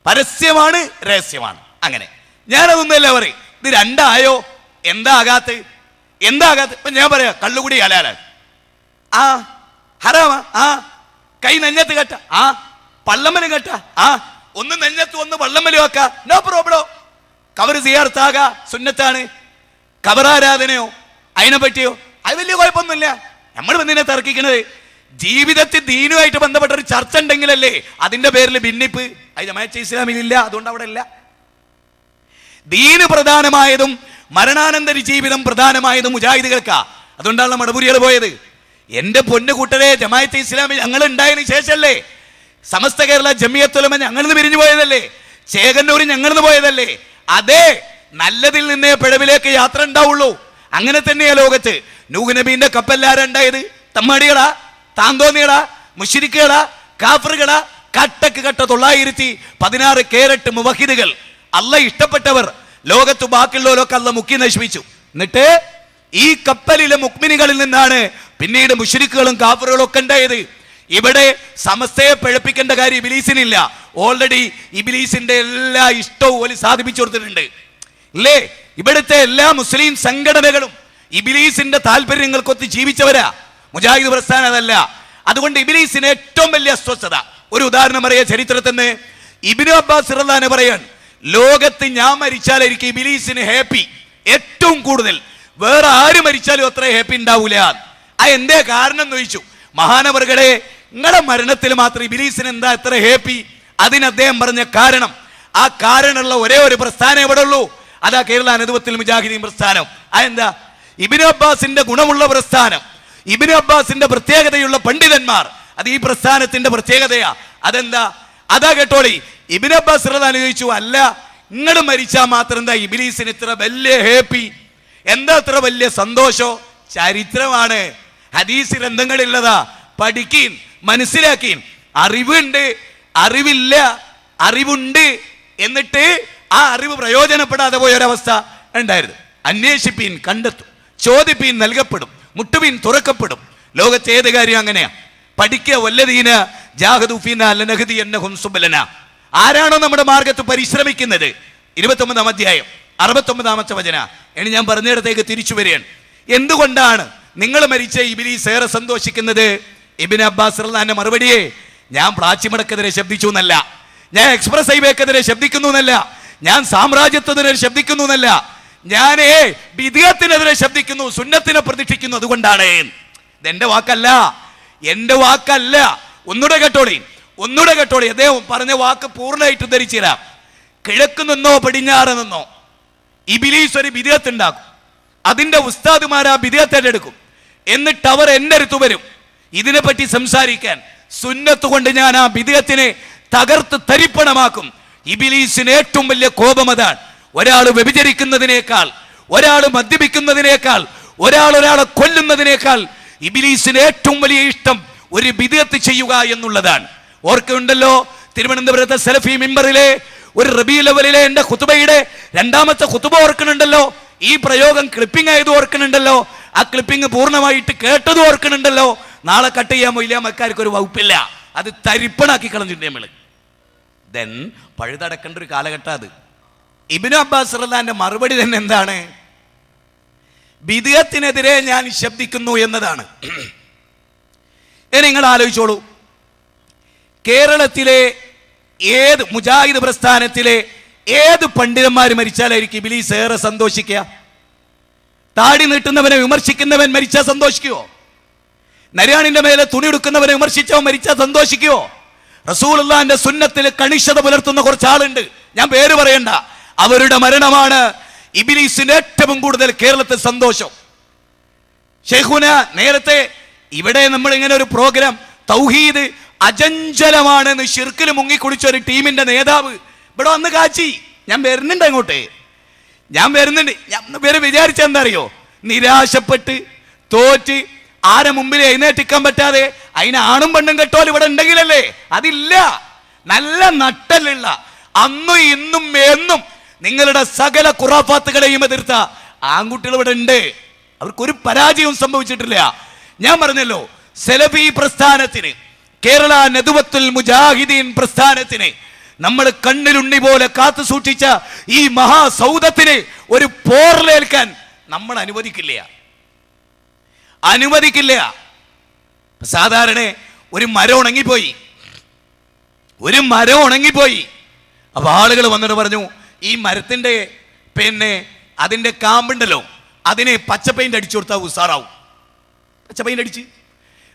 പരസ്യമാണ്, രഹസ്യമാണ്. അങ്ങനെ ഞാനതൊന്നുമല്ല പറയും. ഇത് രണ്ടായോ? എന്താ ആകാത്ത? ഇപ്പൊ ഞാൻ പറയാ, കള്ളുകൂടി ഹലാലാണ്, ആ ഹറാമാ, ആ കൈ നെഞ്ഞത്ത് കെട്ട, ആ പള്ളമ്മല് കെട്ട, ആ ഒന്ന് നെഞ്ഞത്ത് ഒന്ന് പള്ളമ്മലും ആക്ക, നോ പ്രോബ്ലം. കബർ സിയാർത്താക സുന്നത്താണ്. കബറാരാധനയോ അതിനെ പറ്റിയോ അത് വലിയ കുഴപ്പമൊന്നുമില്ല. നമ്മൾ എന്തിനാ തർക്കിക്കണത്? ജീവിതത്തിൽ ദീനുമായിട്ട് ബന്ധപ്പെട്ട ഒരു ചർച്ച ഉണ്ടെങ്കിലല്ലേ അതിന്റെ പേരിൽ ഭിന്നിപ്പ്. അത് ജമാഅത്തെ ഇസ്ലാമിലില്ല, അതുകൊണ്ട് അവിടെ ഇല്ല. ദീന് പ്രധാനമായതും മരണാനന്തര ജീവിതം പ്രധാനമായതും മുജാഹിദുകൾക്കാ. അതുകൊണ്ടാണ് മടപുരികൾ പോയത്. എന്റെ പൊന്നു കൂട്ടരെ, ജമാഅത്തെ ഇസ്ലാമിൽ ഞങ്ങൾ ഉണ്ടായതിനു ശേഷമല്ലേ സമസ്ത കേരള ജമിയത്തുൽ ഉലമ ഞങ്ങളിന്ന് പിരിഞ്ഞു പോയതല്ലേ, ചേകന്നൂർ ഞങ്ങളിന്ന് പോയതല്ലേ. അതേ നല്ലതിൽ നിന്നേ പിഴവിലേക്ക് യാത്ര ഉണ്ടാവുള്ളൂ. അങ്ങനെ തന്നെയാ ലോകത്ത്. നൂഹ് നബീന്റെ കപ്പല്ലാരുണ്ടായത് തമ്മാടികളാ, താന്തോന്നികളാ, മുശ്രിക്കുകളാ, കാഫറുകളാ, കട്ടക്ക് കട്ട 916 കേരട്ട് മുവഹിദുകൾ, അല്ല ഇഷ്ടപ്പെട്ടവർ. ലോകത്ത് ബാക്കിയുള്ളവരൊക്കെ അല്ല മുക്കി നശിപ്പിച്ചു. എന്നിട്ട് ഈ കപ്പലിലെ മുക്മിനികളിൽ നിന്നാണ് പിന്നീട് മുശ്രിക്കുകളും കാഫറുകളും ഒക്കെ ഉണ്ടായത്. ഇവിടെ സമസ്തയെ പിഴപ്പിക്കേണ്ട കാര്യം ഇബ്ലീസിനില്ല. ഓൾറെഡി ഇബ്ലീസിന്റെ എല്ലാ ഇഷ്ടവും ഓല് സാധിപ്പിച്ചു കൊടുത്തിട്ടുണ്ട് അല്ലേ. ഇവിടുത്തെ എല്ലാ മുസ്ലിം സംഘടനകളും ഇബ്ലീസിന്റെ താല്പര്യങ്ങൾക്കൊത്ത് ജീവിച്ചവരാ. മുജാഹിദ് പ്രസ്ഥാനം അതല്ല. അതുകൊണ്ട് ഇബ്ലീസിന് ഏറ്റവും വലിയ അസ്വസ്ഥത. ഒരു ഉദാഹരണം പറയാ, ചരിത്രത്തിൽ നിന്ന് ഇബ്നു അബ്ബാസ് റളിയല്ലാഹു അൻഹു പറയാൻ, ലോകത്ത് ഞാൻ മരിച്ചാലായിരിക്കും ഇബ്ലീസിന് ഹാപ്പി ഏറ്റവും കൂടുതൽ, വേറെ ആര് മരിച്ചാലും അത്ര ഹാപ്പി ഉണ്ടാവൂല. ആ എന്തേ കാരണം എന്ന് ചോദിച്ചു. മഹാനവറുകളെ, നിങ്ങളുടെ മരണത്തിൽ മാത്രം ഇബ്ലീസിന് എന്താ എത്ര ഹാപ്പി? അതിന് അദ്ദേഹം പറഞ്ഞ കാരണം, ആ കാരണമുള്ള ഒരേ ഒരു പ്രസ്ഥാനം എവിടെ ഉള്ളൂ, അതാ കേരള നദ്വത്തുൽ മുജാഹിദീൻ പ്രസ്ഥാനം. അതെന്താ? ഇബ്നു അബ്ബാസിന്റെ ഗുണമുള്ള പ്രസ്ഥാനം, ഇബ്നു അബ്ബാസിന്റെ പ്രത്യേകതയുള്ള പണ്ഡിതന്മാർ, അത് ഈ പ്രസ്ഥാനത്തിന്റെ പ്രത്യേകതയാ. അതെന്താ? അതാ കേട്ടോളി. ഇബ്നു അബ്ബാസ് റളിയല്ലാഹു അൻഹു ചോദിച്ചു, അല്ല നിങ്ങൾ മരിച്ചാൽ മാത്രം എന്താ ഇബ്ലീസിന് ഇത്ര വലിയ ഹാപ്പി, എന്താ ഇത്ര വലിയ സന്തോഷോ? ചരിത്രമാണ്, ഹദീസ് ഗ്രന്ഥങ്ങളിലുള്ളതാ. പഠിക്കീൻ, മനസ്സിലാക്കീൻ. അറിവുണ്ട്, അറിവില്ല, അറിവുണ്ട്, എന്നിട്ട് ആ അറിവ് പ്രയോജനപ്പെടാതെ പോയൊരവസ്ഥ ഉണ്ടായിരുന്നു. അന്വേഷിപ്പീൻ, കണ്ടെത്തും. ചോദിപ്പീൻ, നൽകപ്പെടും. മുട്ടുവീൻ, തുറക്കപ്പെടും. ലോകത്തെ ഏത് കാര്യം അങ്ങനെയാ. പഠിക്കുക. വല്ലദീന ജാഹദു ഫീനാ ലനഹ്ദിയന്നഹും സുബലനാ. ആരാണോ നമ്മുടെ മാർഗത്ത് പരിശ്രമിക്കുന്നത്, 29-ാം അധ്യായം 69-ാമത്തെ വചന. ഇനി ഞാൻ പറഞ്ഞിടത്തേക്ക് തിരിച്ചു വരികയാണ്. എന്തുകൊണ്ടാണ് നിങ്ങൾ മരിച്ച ഇബ്ലീസ് ഏറെ സന്തോഷിക്കുന്നത്? ഇബ്നു അബ്ബാസ് റളിയല്ലാഹു അൻഹു മറുപടിയെ, ഞാൻ പ്ലാച്ചിമടക്കെതിരെ ശബ്ദിച്ചു എന്നല്ല, ഞാൻ എക്സ്പ്രസ് ഹൈവേക്കെതിരെ ശബ്ദിക്കുന്നു എന്നല്ല, ഞാൻ സാമ്രാജ്യത്വത്തിനെതിരെ ശബ്ദിക്കുന്നു എന്നല്ല, ഞാൻ ബിദ്അത്തിനെതിരെ ശബ്ദിക്കുന്നു, സുന്നത്തിനെ പ്രതിഷ്ഠിക്കുന്നു. അതുകൊണ്ടാണ്. ഇതെന്റെ വാക്കല്ല, എന്റെ വാക്കല്ല. ഒന്നുകൂടെ കേട്ടോളി, ഒന്നുകൂടെ കേട്ടോളി. അദ്ദേഹം പറഞ്ഞ വാക്ക് പൂർണ്ണമായിട്ട് ഉദ്ധരിച്ചു തരാം. കിഴക്ക് നിന്നോ പടിഞ്ഞാറ് നിന്നോ ഇബ്ലീസ് ഒരു ബിദ്അത്ത് ഉണ്ടാക്കും. അതിന്റെ ഉസ്താദുമാർ ആ ബിദ്അത്ത് എടുക്കും. എന്നിട്ട് അവർ എന്റെ അടുത്ത് വരും ഇതിനെപ്പറ്റി സംസാരിക്കാൻ. സുന്നത്ത് കൊണ്ട് ഞാൻ ആ ബിദ്അത്തിനെ തകർത്ത് തരിപ്പണമാക്കും. ഇബ്ലീസിന് ഏറ്റവും വലിയ കോപം അതാണ്. ഒരാൾ വ്യഭിചരിക്കുന്നതിനേക്കാൾ, ഒരാൾ മദ്യപിക്കുന്നതിനേക്കാൾ, ഒരാളെ കൊല്ലുന്നതിനേക്കാൾ ഇബ്ലീസിന് ഏറ്റവും വലിയ ഇഷ്ടം ഒരു ബിദ്അത്ത് ചെയ്യുക എന്നുള്ളതാണ്. ഓർക്കുന്നുണ്ടല്ലോ, തിരുവനന്തപുരത്തെ സലഫി മിമ്പറിലെ ഒരു റബീഉൽ അവ്വലിലെ എന്റെ ഖുതുബയുടെ 2ാമത്തെ ഖുതുബ ഓർക്കുന്നുണ്ടല്ലോ. ഈ പ്രയോഗം ക്ലിപ്പിംഗ് ആയത് ഓർക്കുന്നുണ്ടല്ലോ. ആ ക്ലിപ്പിംഗ് പൂർണ്ണമായിട്ട് കേട്ടത് ഓർക്കുന്നുണ്ടല്ലോ. നാളെ കട്ട് ചെയ്യാൻ പോയില്ല, മക്കാർക്ക് ഒരു വകുപ്പില്ല. അത് തരിപ്പണാക്കി കളഞ്ഞിട്ടുണ്ട് നമ്മള്. ദെൻ പഴുതടക്കേണ്ട ഒരു കാലഘട്ടം അത്. ഇബ്നു അബ്ബാസ് റളിയല്ലാഹു അൻഹുവിന്റെ മറുപടി തന്നെ എന്താണ്? ബിദ്അത്തിനെതിരെ ഞാൻ ശബ്ദിക്കുന്നു എന്നതാണ്. നിങ്ങൾ ആലോചിച്ചോളൂ, കേരളത്തിലെ ഏത് മുജാഹിദ് പ്രസ്ഥാനത്തിലെ ഏത് പണ്ഡിതന്മാർ മരിച്ചാലായിരിക്കും ഇബ്ലീസ് ഏറെ സന്തോഷിക്കുക? താടി നീട്ടുന്നവനെ വിമർശിക്കുന്നവൻ മരിച്ചാൽ സന്തോഷിക്കുവോ? നര്യാണിന്റെ മേലെ തുണി എടുക്കുന്നവനെ വിമർശിച്ചവൻ മരിച്ചാൽ സന്തോഷിക്കുവോ? റസൂലുള്ളാഹിന്റെ സുന്നത്തിൽ കണിശത പുലർത്തുന്ന കുറച്ച് ആളുണ്ട്, ഞാൻ പേര് പറയണ്ട. അവരുടെ മരണമാണ് ഇബ്ലീസിന് ഏറ്റവും കൂടുതൽ കേരളത്തിൽ സന്തോഷം. ശൈഖുന നേരത്തെ ഇവിടെ നമ്മൾ ഇങ്ങനെ ഒരു പ്രോഗ്രാം, തൗഹീദ് അജഞ്ചലമാണെന്ന് ശിർക്കിൽ മുങ്ങിക്കുടിച്ച ഒരു ടീമിന്റെ നേതാവ് ഇവിടെ വന്ന് കാച്ചി. ഞാൻ വരുന്നുണ്ട് അങ്ങോട്ട്, ഞാൻ വരുന്നുണ്ട്. ഞാൻ പേര് വിചാരിച്ച എന്താ അറിയോ? നിരാശപ്പെട്ട് തോറ്റ് ആരെ മുമ്പിൽ എഴുന്നേറ്റിക്കാൻ പറ്റാതെ അതിന് ആണും പെണ്ണും കെട്ടോൽ ഇവിടെ ഉണ്ടെങ്കിലല്ലേ. അതില്ല. നല്ല നട്ടലുള്ള, അന്നും ഇന്നും എന്നും നിങ്ങളുടെ സകല ഖുറാഫാത്തുകളെയും എതിർത്ത ആൺകുട്ടികൾ ഇവിടെ ഉണ്ട്. അവർക്കൊരു പരാജയവും സംഭവിച്ചിട്ടില്ല. ഞാൻ പറഞ്ഞല്ലോ, സലഫി പ്രസ്ഥാനത്തിന്, കേരള നദ്വത്തുൽ മുജാഹിദീൻ പ്രസ്ഥാനത്തിന് നമ്മൾ കണ്ണിലുണ്ണി പോലെ കാത്തു സൂക്ഷിച്ച ഈ മഹാസൗദത്തിന് ഒരു പോറലേൽക്കാൻ നമ്മൾ അനുവദിക്കില്ല. സാധാരണ ഒരു മരം ഉണങ്ങിപ്പോയി. അപ്പൊ ആളുകൾ വന്നിട്ട് പറഞ്ഞു, ഈ മരത്തിന്റെ അതിന്റെ കാമ്പുണ്ടല്ലോ, അതിനെ പച്ച പെയിന്റ് അടിച്ചു കൊടുത്താൽ ഉസാറാവും. പച്ച പെയിന്റ് അടിച്ച്.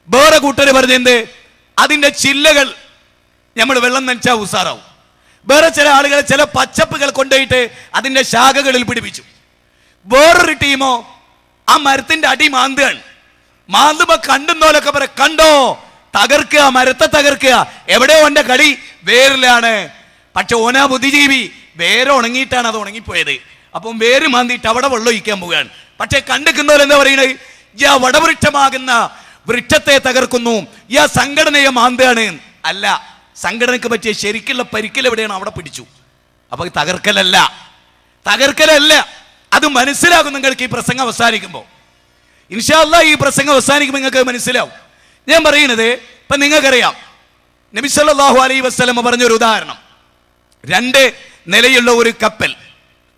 വേറെ കൂട്ടര് പറഞ്ഞെന്ത്, അതിന്റെ ചില്ലകൾ നമ്മൾ വെള്ളം നനച്ചാൽ ഉസാറാവും. വേറെ ചില ആളുകൾ ചില പച്ചപ്പുകൾ കൊണ്ടുപോയിട്ട് അതിന്റെ ശാഖകളിൽ പിടിപ്പിച്ചു. വേറൊരു ടീമോ ആ മരത്തിന്റെ അടി മാന്തുകയാണ്. മാന്തുമ്പോ കണ്ടുന്നോലൊക്കെ പറ, കണ്ടോ തകർക്കുക, മരത്തെ തകർക്കുക. എവിടെയോ ഓന്റെ കളി വേരിലാണ്. പക്ഷെ ഓനാ ബുദ്ധിജീവി, വേര് ഉണങ്ങിയിട്ടാണ് അത് ഉണങ്ങിപ്പോയത്. അപ്പം വേര് മാന്തിയിട്ട് അവിടെ വെള്ളം ഒഴിക്കാൻ പോവുകയാണ്. പക്ഷെ കണ്ടെക്കുന്നവർ എന്താ പറയുന്നത്, ഈ ആ വടവൃക്ഷമാകുന്ന വൃക്ഷത്തെ തകർക്കുന്നു, ഈ ആ സംഘടനയെ മാന്താണ്. അല്ല, സംഘടനക്ക് പറ്റിയ ശരിക്കുള്ള പരിക്കൽ എവിടെയാണ്, അവിടെ പിടിച്ചു. അപ്പൊ തകർക്കലല്ല, തകർക്കലല്ല. അത് മനസ്സിലാകും നിങ്ങൾക്ക് ഈ പ്രസംഗം അവസാനിക്കുമ്പോൾ. ഇൻഷാ അല്ലാഹ് ഈ പ്രസംഗം അവസാനിക്കുമ്പോൾ നിങ്ങൾക്ക് മനസ്സിലാവും. ഞാൻ പറയുന്നത് ഇപ്പൊ നിങ്ങൾക്കറിയാം, നബി സല്ലല്ലാഹു അലൈഹി വസല്ലം പറഞ്ഞൊരു ഉദാഹരണം. 2 നിലയുള്ള ഒരു കപ്പൽ,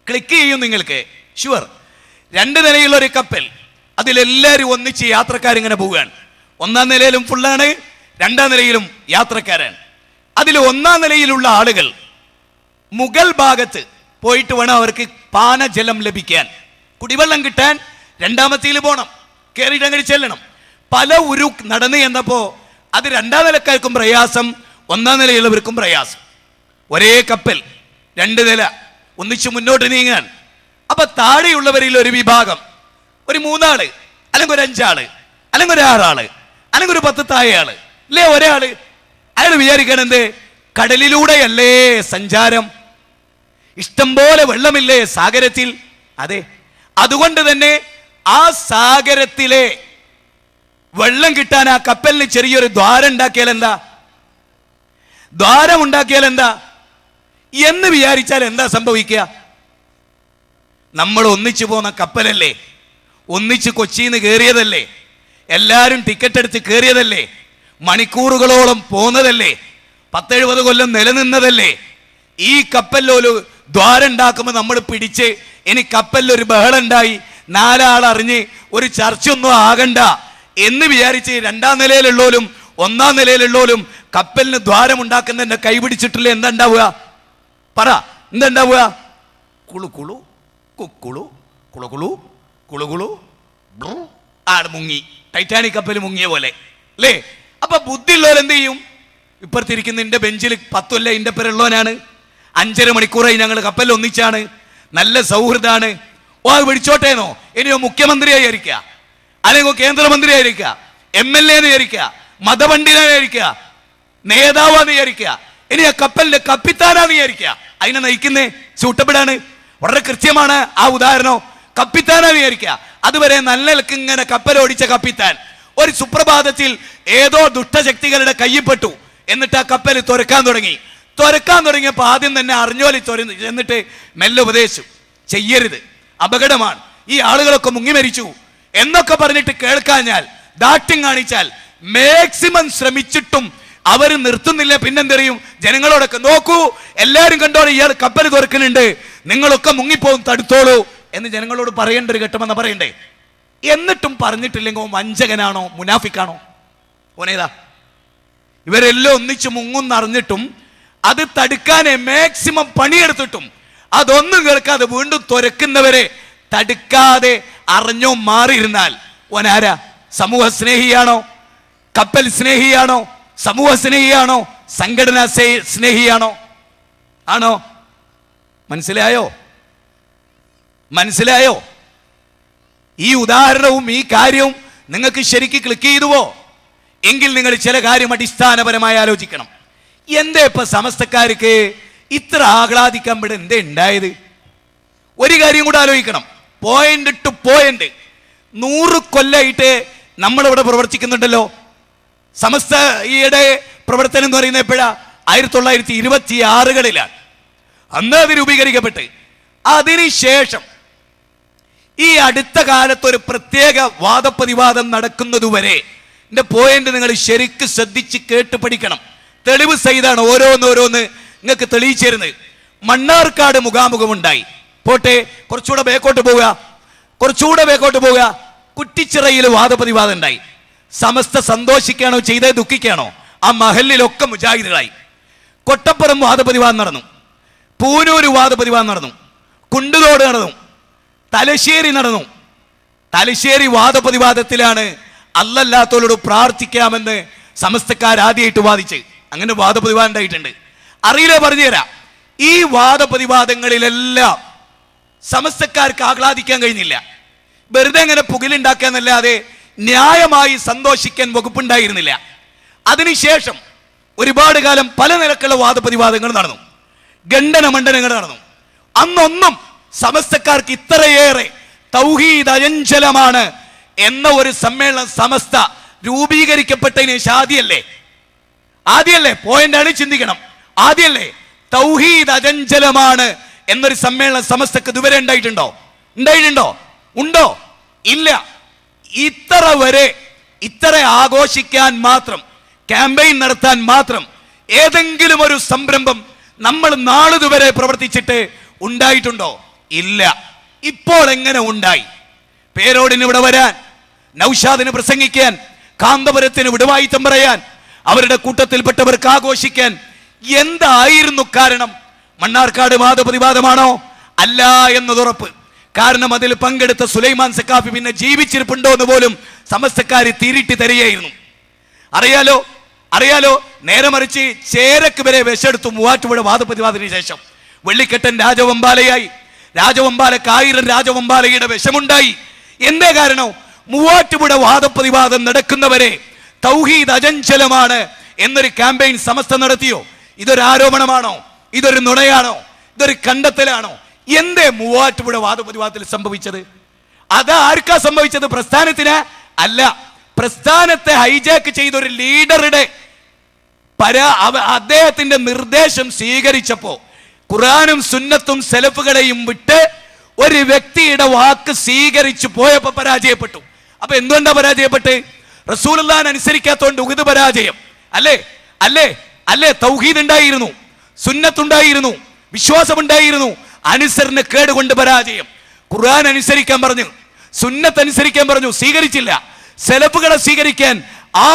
ക്ലിക്ക് ചെയ്യും നിങ്ങൾക്ക്, ഷുവർ. 2 നിലയുള്ള ഒരു കപ്പൽ, അതിലെല്ലാവരും ഒന്നിച്ച് യാത്രക്കാരിങ്ങനെ പോവുകയാണ്. 1-ാം നിലയിലും ഫുള്ളാണ്, 2-ാം നിലയിലും യാത്രക്കാരാണ്. അതിൽ 1-ാം നിലയിലുള്ള ആളുകൾ മുകൾ ഭാഗത്ത് പോയിട്ട് വേണം അവർക്ക് പാനജലം ലഭിക്കാൻ, കുടിവെള്ളം കിട്ടാൻ 2-ാമത്തേൽ പോകണം, കയറിയിട്ട് അങ്ങനെ ചെല്ലണം. പല ഉരു നടന്നു എന്നപ്പോ അത് 2-ാം നിലക്കാർക്കും പ്രയാസം, 1-ാം നിലയുള്ളവർക്കും പ്രയാസം. ഒരേ കപ്പൽ 2 നില ഒന്നിച്ച് മുന്നോട്ട് നീങ്ങാൻ. അപ്പൊ താഴെയുള്ളവരിൽ ഒരു വിഭാഗം, ഒരു 3 ആള്, അല്ലെങ്കിൽ ഒരു 5 ആള്, അല്ലെങ്കിൽ ഒരു 6 ആള്, അല്ലെങ്കിൽ ഒരു 10 താഴെ ആള്, അല്ലേ ഒരാള്, അയാൾ വിചാരിക്കണെന്ത്, കടലിലൂടെയല്ലേ സഞ്ചാരം, ഇഷ്ടംപോലെ വെള്ളമില്ലേ സാഗരത്തിൽ. അതെ, അതുകൊണ്ട് തന്നെ ആ സാഗരത്തിലെ വെള്ളം കിട്ടാൻ ആ കപ്പലിന് ചെറിയൊരു ദ്വാരം ഉണ്ടാക്കിയാൽ എന്താ, ദ്വാരം ഉണ്ടാക്കിയാൽ എന്താ എന്ന് വിചാരിച്ചാൽ എന്താ സംഭവിക്കുക? നമ്മൾ ഒന്നിച്ചു പോന്ന കപ്പലല്ലേ, ഒന്നിച്ച് കൊച്ചിയിൽ നിന്ന് കയറിയതല്ലേ, എല്ലാവരും ടിക്കറ്റ് എടുത്ത് കയറിയതല്ലേ, മണിക്കൂറുകളോളം പോന്നതല്ലേ, 10-70 കൊല്ലം നിലനിന്നതല്ലേ. ഈ കപ്പലിലൊരു ദ്വാരം ഉണ്ടാക്കുമ്പോൾ നമ്മൾ പിടിച്ച്, ഇനി കപ്പലിലൊരു ബഹളം ഉണ്ടായി, 4 ആൾ അറിഞ്ഞ് ഒരു ചർച്ചയൊന്നും ആകണ്ട എന്ന് വിചാരിച്ച് 2-ാം നിലയിലുള്ളോലും 1-ാം നിലയിലുള്ളോലും കപ്പലിന് ദ്വാരം ഉണ്ടാക്കുന്നതിന്റെ കൈപിടിച്ചിട്ടില്ല. എന്താ ഉണ്ടാവുക, പറ, എന്താ ഉണ്ടാവുക? കുളു കുളു കുക്കുളു കുളു കുളു കുളു കുളു ആട് മുങ്ങി, ടൈറ്റാനിക് കപ്പൽ മുങ്ങിയ പോലെ അല്ലേ. അപ്പൊ ബുദ്ധിയുള്ളവർ എന്ത് ചെയ്യും? ഇപ്പുറത്തിരിക്കുന്ന എന്റെ ബെഞ്ചിൽ 10 കൊല്ലം എന്റെ പേരുള്ളവനാണ്, 5.5 മണിക്കൂറായി ഞങ്ങൾ കപ്പലിൽ ഒന്നിച്ചാണ്, നല്ല സൗഹൃദാണ്. ഓ അത് പിടിച്ചോട്ടേന്നോ, ഇനിയോ മുഖ്യമന്ത്രിയായി ആയിരിക്കുക, അല്ലെങ്കിൽ കേന്ദ്രമന്ത്രിയായിരിക്കുക, MLA വിചാരിക്കുക, മതപണ്ഡിതനായി വിചാരിക്കുക, നേതാവാന്ന് വിചാരിക്കുക, ഇനി ആ കപ്പലിന്റെ കപ്പിത്താനാന്ന് വിചാരിക്കുക. അതിനെ നയിക്കുന്നേ സൂട്ടബിളാണ്, വളരെ കൃത്യമാണ് ആ ഉദാഹരണം. കപ്പിത്താനാന്ന് വിചാരിക്കുക. അതുവരെ നല്ല നിലക്ക് ഇങ്ങനെ കപ്പൽ ഓടിച്ച കപ്പിത്താൻ ഒരു സുപ്രഭാതത്തിൽ ഏതോ ദുഷ്ടശക്തികളുടെ കയ്യിൽപ്പെട്ടു. എന്നിട്ട് ആ കപ്പൽ തുറക്കാൻ തുടങ്ങിയപ്പോൾ ആദ്യം തന്നെ അറിഞ്ഞോലി എന്നിട്ട് മെല്ലെ ഉപദേശിച്ചു, ചെയ്യരുത്, അപകടമാണ്, ഈ ആളുകളൊക്കെ മുങ്ങി മരിച്ചു എന്നൊക്കെ പറഞ്ഞിട്ട് കേൾക്കാഞ്ഞാൽ, ദാഷ്ട്യം കാണിച്ചാൽ, മാക്സിമം ശ്രമിച്ചിട്ടും അവർ നിർത്തുന്നില്ല. പിന്നെന്തറിയും, ജനങ്ങളോടൊക്കെ നോക്കൂ, എല്ലാവരും കണ്ടോളൂ, ഇയാൾ കപ്പൽ തുറക്കുന്നുണ്ട്, നിങ്ങളൊക്കെ മുങ്ങിപ്പോകും, തടുത്തോളൂ എന്ന് ജനങ്ങളോട് പറയേണ്ട ഒരു ഘട്ടമെന്ന് പറയണ്ടേ. എന്നിട്ടും പറഞ്ഞിട്ടില്ലെങ്കിൽ വഞ്ചകനാണോ, മുനാഫിക്കാണോ, ഓനേതാ? ഇവരെല്ലാം ഒന്നിച്ച് മുങ്ങുന്നറിഞ്ഞിട്ടും അത് തടുക്കാനെ മാക്സിമം പണിയെടുത്തിട്ടും അതൊന്നും കേൾക്കാതെ വീണ്ടും തുറക്കുന്നവരെ തടുക്കാതെ അറിഞ്ഞോ മാറിയിരുന്നാൽ ഓനാരാ? സമൂഹ സ്നേഹിയാണോ, കപ്പൽ സ്നേഹിയാണോ, സമൂഹ സ്നേഹിയാണോ, സംഘടനാ സ്നേഹിയാണോ? ആണോ? മനസ്സിലായോ? ഈ ഉദാഹരണവും ഈ കാര്യവും നിങ്ങൾക്ക് ശരിക്ക് ക്ലിക്ക് ചെയ്തുവോ? എങ്കിൽ നിങ്ങൾ ചില കാര്യം അടിസ്ഥാനപരമായി ആലോചിക്കണം. എന്താ ഇപ്പൊ സമസ്തക്കാർക്ക് ഇത്ര ആഹ്ലാദിക്കാൻ ഇവിടെ എന്തേ ഉണ്ടായത്? ഒരു കാര്യം കൂടെ ആലോചിക്കണം. പോയിന്റ് ടു പോയിന്റ് 100 കൊല്ലമായിട്ട് നമ്മളിവിടെ പ്രവർത്തിക്കുന്നുണ്ടല്ലോ. സമസ്തയുടെ പ്രവർത്തനം എന്ന് പറയുന്നത് എപ്പോഴാ? 1926-കളിലാണ് അന്ന് അത് രൂപീകരിക്കപ്പെട്ട്. അതിനുശേഷം ഈ അടുത്ത കാലത്ത് ഒരു പ്രത്യേക വാദപ്രതിവാദം നടക്കുന്നതുവരെ എന്റെ പോയിന്റ് നിങ്ങൾ ശരിക്കും ശ്രദ്ധിച്ച് കേട്ട് പഠിക്കണം. തെളിവ് സഹിതാണ് ഓരോന്ന് നിങ്ങൾക്ക് തെളിയിച്ചിരുന്നത്. മണ്ണാർക്കാട് മുഖാമുഖമുണ്ടായി. പോട്ടെ, കുറച്ചുകൂടെ ബേക്കോട്ട് പോവുക. കുറ്റിച്ചിറയിൽ വാദപ്രതിവാദം ഉണ്ടായി. സമസ്ത സന്തോഷിക്കാണോ ചെയ്തത്, ദുഃഖിക്കാണോ? ആ മഹലിലൊക്കെ മുജാഹിദുകളായി. കൊട്ടപ്പുറം വാദപ്രതിവാദം നടന്നു, പൂനൂര് വാദപ്രതിവാദം നടന്നു, കുണ്ടുതോട് നടന്നു, തലശ്ശേരി നടന്നു. തലശ്ശേരി വാദപ്രതിവാദത്തിലാണ് അല്ലല്ലാത്തവരോട് പ്രാർത്ഥിക്കാമെന്ന് സമസ്തക്കാർ ആദ്യമായിട്ട് വാദിച്ച്. അങ്ങനെ വാദപ്രതിവാദം ഉണ്ടായിട്ടുണ്ട്. അറിയില്ല, പറഞ്ഞുതരാം. ഈ വാദപ്രതിവാദങ്ങളിലെല്ലാം സമസ്തക്കാർക്ക് ആഹ്ലാദിക്കാൻ കഴിഞ്ഞില്ല. വെറുതെ അങ്ങനെ പുകലുണ്ടാക്കാന്നല്ലാതെ ന്യായമായി സന്തോഷിക്കാൻ വകുപ്പുണ്ടായിരുന്നില്ല. അതിനുശേഷം ഒരുപാട് കാലം പല നിലക്കുള്ള വാദപ്രതിവാദങ്ങൾ നടന്നു, ഖണ്ഡനമണ്ഡനങ്ങൾ നടന്നു. അന്നൊന്നും സമസ്തക്കാർക്ക് ഇത്രയേറെ തൗഹീദ് അചഞ്ചലമാണ് എന്ന ഒരു സമ്മേളനം സമസ്ത രൂപീകരിക്കപ്പെട്ടതിന് ശേഷം ആദ്യമല്ലേ പോയിന്റാണ്, ചിന്തിക്കണം. ആദ്യമല്ലേ തൗഹീദ് അചഞ്ചലമാണ് എന്നൊരു സമ്മേളനം സമസ്തക്ക് ഇതുവരെ ഉണ്ടായിട്ടുണ്ടോ? ഉണ്ടോ? ഇല്ല. ഇത്ര ആഘോഷിക്കാൻ മാത്രം, ക്യാമ്പയിൻ നടത്താൻ മാത്രം ഏതെങ്കിലും ഒരു സംരംഭം നമ്മൾ നാളിതുവരെ പ്രവർത്തിച്ചിട്ട് ഉണ്ടായിട്ടുണ്ടോ? ഇല്ല. ഇപ്പോൾ എങ്ങനെ ഉണ്ടായി? പേരോടിന് ഇവിടെ വരാൻ, നൗഷാദിന് പ്രസംഗിക്കാൻ, കാന്തപുരത്തിന് വിടുവായിത്തം പറയാൻ, അവരുടെ കൂട്ടത്തിൽപ്പെട്ടവർക്ക് ആഘോഷിക്കാൻ എന്തായിരുന്നു കാരണം? മണ്ണാർക്കാട് വാദപ്രതിവാദമാണോ? അല്ല എന്നതുറപ്പ്. കാരണം അതിൽ പങ്കെടുത്ത സുലൈമാൻ സഖാഫി പിന്നെ ജീവിച്ചിരിപ്പുണ്ടോ എന്ന് പോലും സമസ്തക്കാര് തിരിട്ടി തരികയായിരുന്നു. അറിയാലോ. നേരെ മറിച്ച് ചേരക്ക് വരെ വിഷെടുത്തു മൂവാറ്റുപുഴ വാദപ്രതിവാദത്തിന് ശേഷം. വെള്ളിക്കെട്ടൻ രാജവമ്പാലയായി, രാജവമ്പാലക്ക് 1000 രാജവമ്പാലയുടെ വിഷമുണ്ടായി. എന്തേ കാരണം? മൂവാറ്റുപുഴ വാദപ്രതിവാദം നടക്കുന്നവരെ തൗഹീദ് അചഞ്ചലമാണ് എന്നൊരു ക്യാമ്പയിൻ സമസ്ത നടത്തിയോ? ഇതൊരു ആരോപണമാണോ? ഇതൊരു നുണയാണോ? ഇതൊരു കണ്ടെത്തലാണോ? എന്തേ മൂവാറ്റുപുഴ വാദപ്രതിവാദത്തിൽ സംഭവിച്ചത്? അത് ആർക്കാ സംഭവിച്ചത്? പ്രസ്ഥാനത്തിന് അല്ല. പ്രസ്ഥാനത്തെ ഹൈജാക്ക് ചെയ്ത ഒരു ലീഡറുടെ അദ്ദേഹത്തിന്റെ നിർദ്ദേശം സ്വീകരിച്ചപ്പോ ഖുർആനും സുന്നത്തും സലഫുകളെയും വിട്ട് ഒരു വ്യക്തിയുടെ വാക്ക് സ്വീകരിച്ചു പോയപ്പോ പരാജയപ്പെട്ടു. അപ്പൊ എന്തുകൊണ്ടാ പരാജയപ്പെട്ട്? റസൂലുള്ളാഹിനെ അനുസരിക്കാത്തോണ്ട് ഉഹദ് പരാജയം അല്ലേ? തൗഹീദ് ഉണ്ടായിരുന്നു, സുന്നത്തുണ്ടായിരുന്നു, വിശ്വാസമുണ്ടായിരുന്നു. അനുസരണ കേടുകൊണ്ട് പരാജയം. ഖുർആൻ അനുസരിക്കാൻ പറഞ്ഞു, സുന്നത്ത് അനുസരിക്കാൻ പറഞ്ഞു, സ്വീകരിച്ചില്ല. സലഫുകളെ സ്വീകരിക്കാൻ ആ